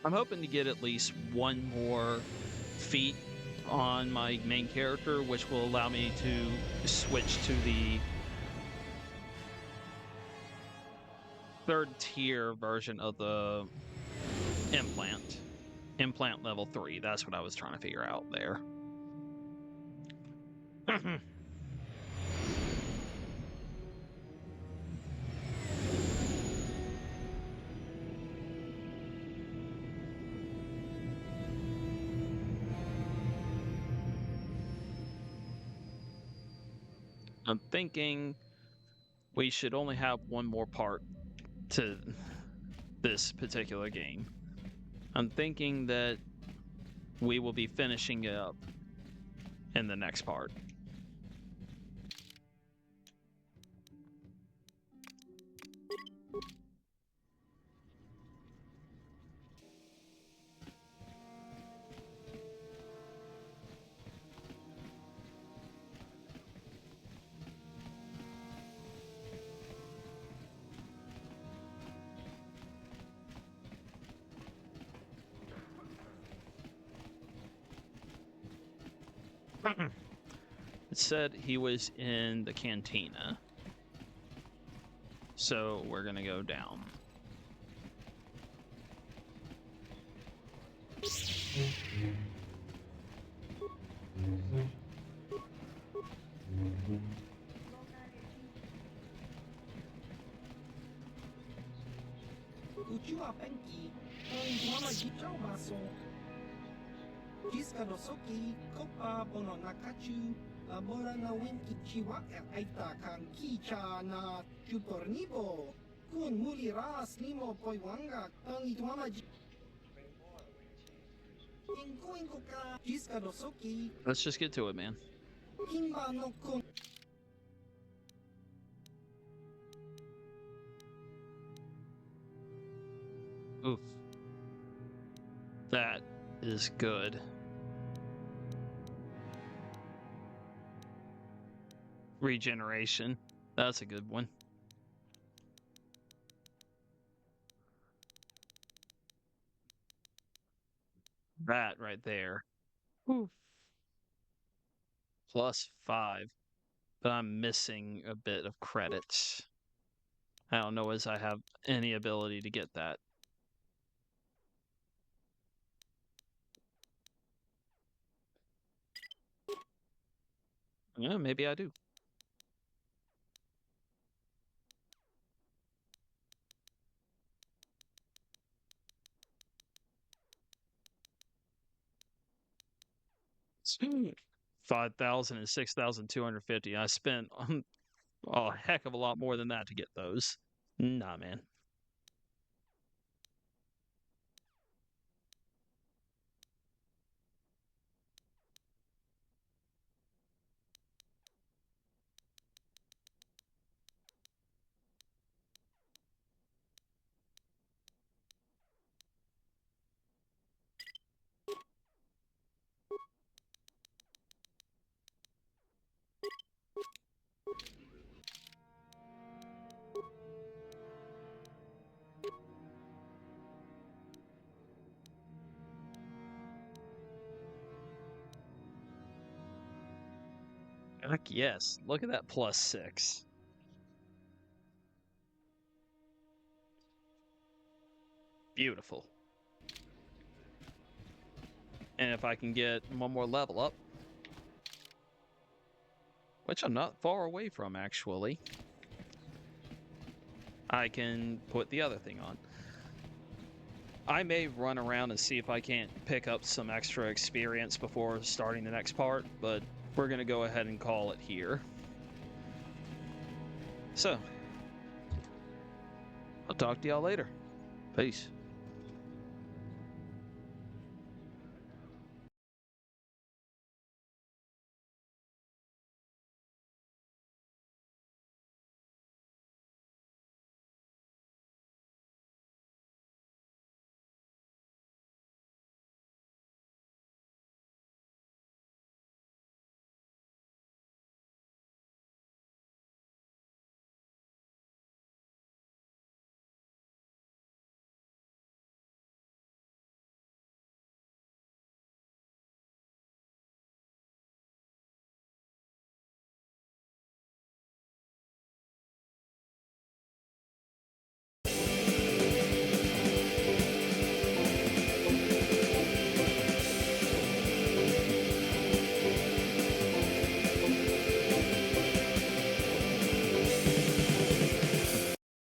I'm hoping to get at least one more feat on my main character, which will allow me to switch to the third tier version of the implant. Implant level 3. That's what I was trying to figure out there. I'm thinking we should only have one more part to this particular game. I'm thinking that we will be finishing it up in the next part. It said he was in the cantina. So we're gonna go down. Uchiwa Penki, Mama Jicho Maso, Jiska Dosoki, Kopa Bono Nakachu, Labora na Winki Chiwa Aita Kan Kicha na Chupornibo, Kun Muri Ras Nimo Poiwanga, Tangi Mama Jiska Dosoki. Let's just get to it, man. Kimba no Kun. Oof. That is good. Regeneration. That's a good one. That right there. Oof. +5. But I'm missing a bit of credits. I don't know as I have any ability to get that. Yeah, maybe I do. Sweet. 5,000 and 6,250. I spent a heck of a lot more than that to get those. Nah, man. Heck yes. Look at that +6. Beautiful. And if I can get one more level up, which I'm not far away from actually, I can put the other thing on. I may run around and see if I can't pick up some extra experience before starting the next part, but we're going to go ahead and call it here. So, I'll talk to y'all later. Peace.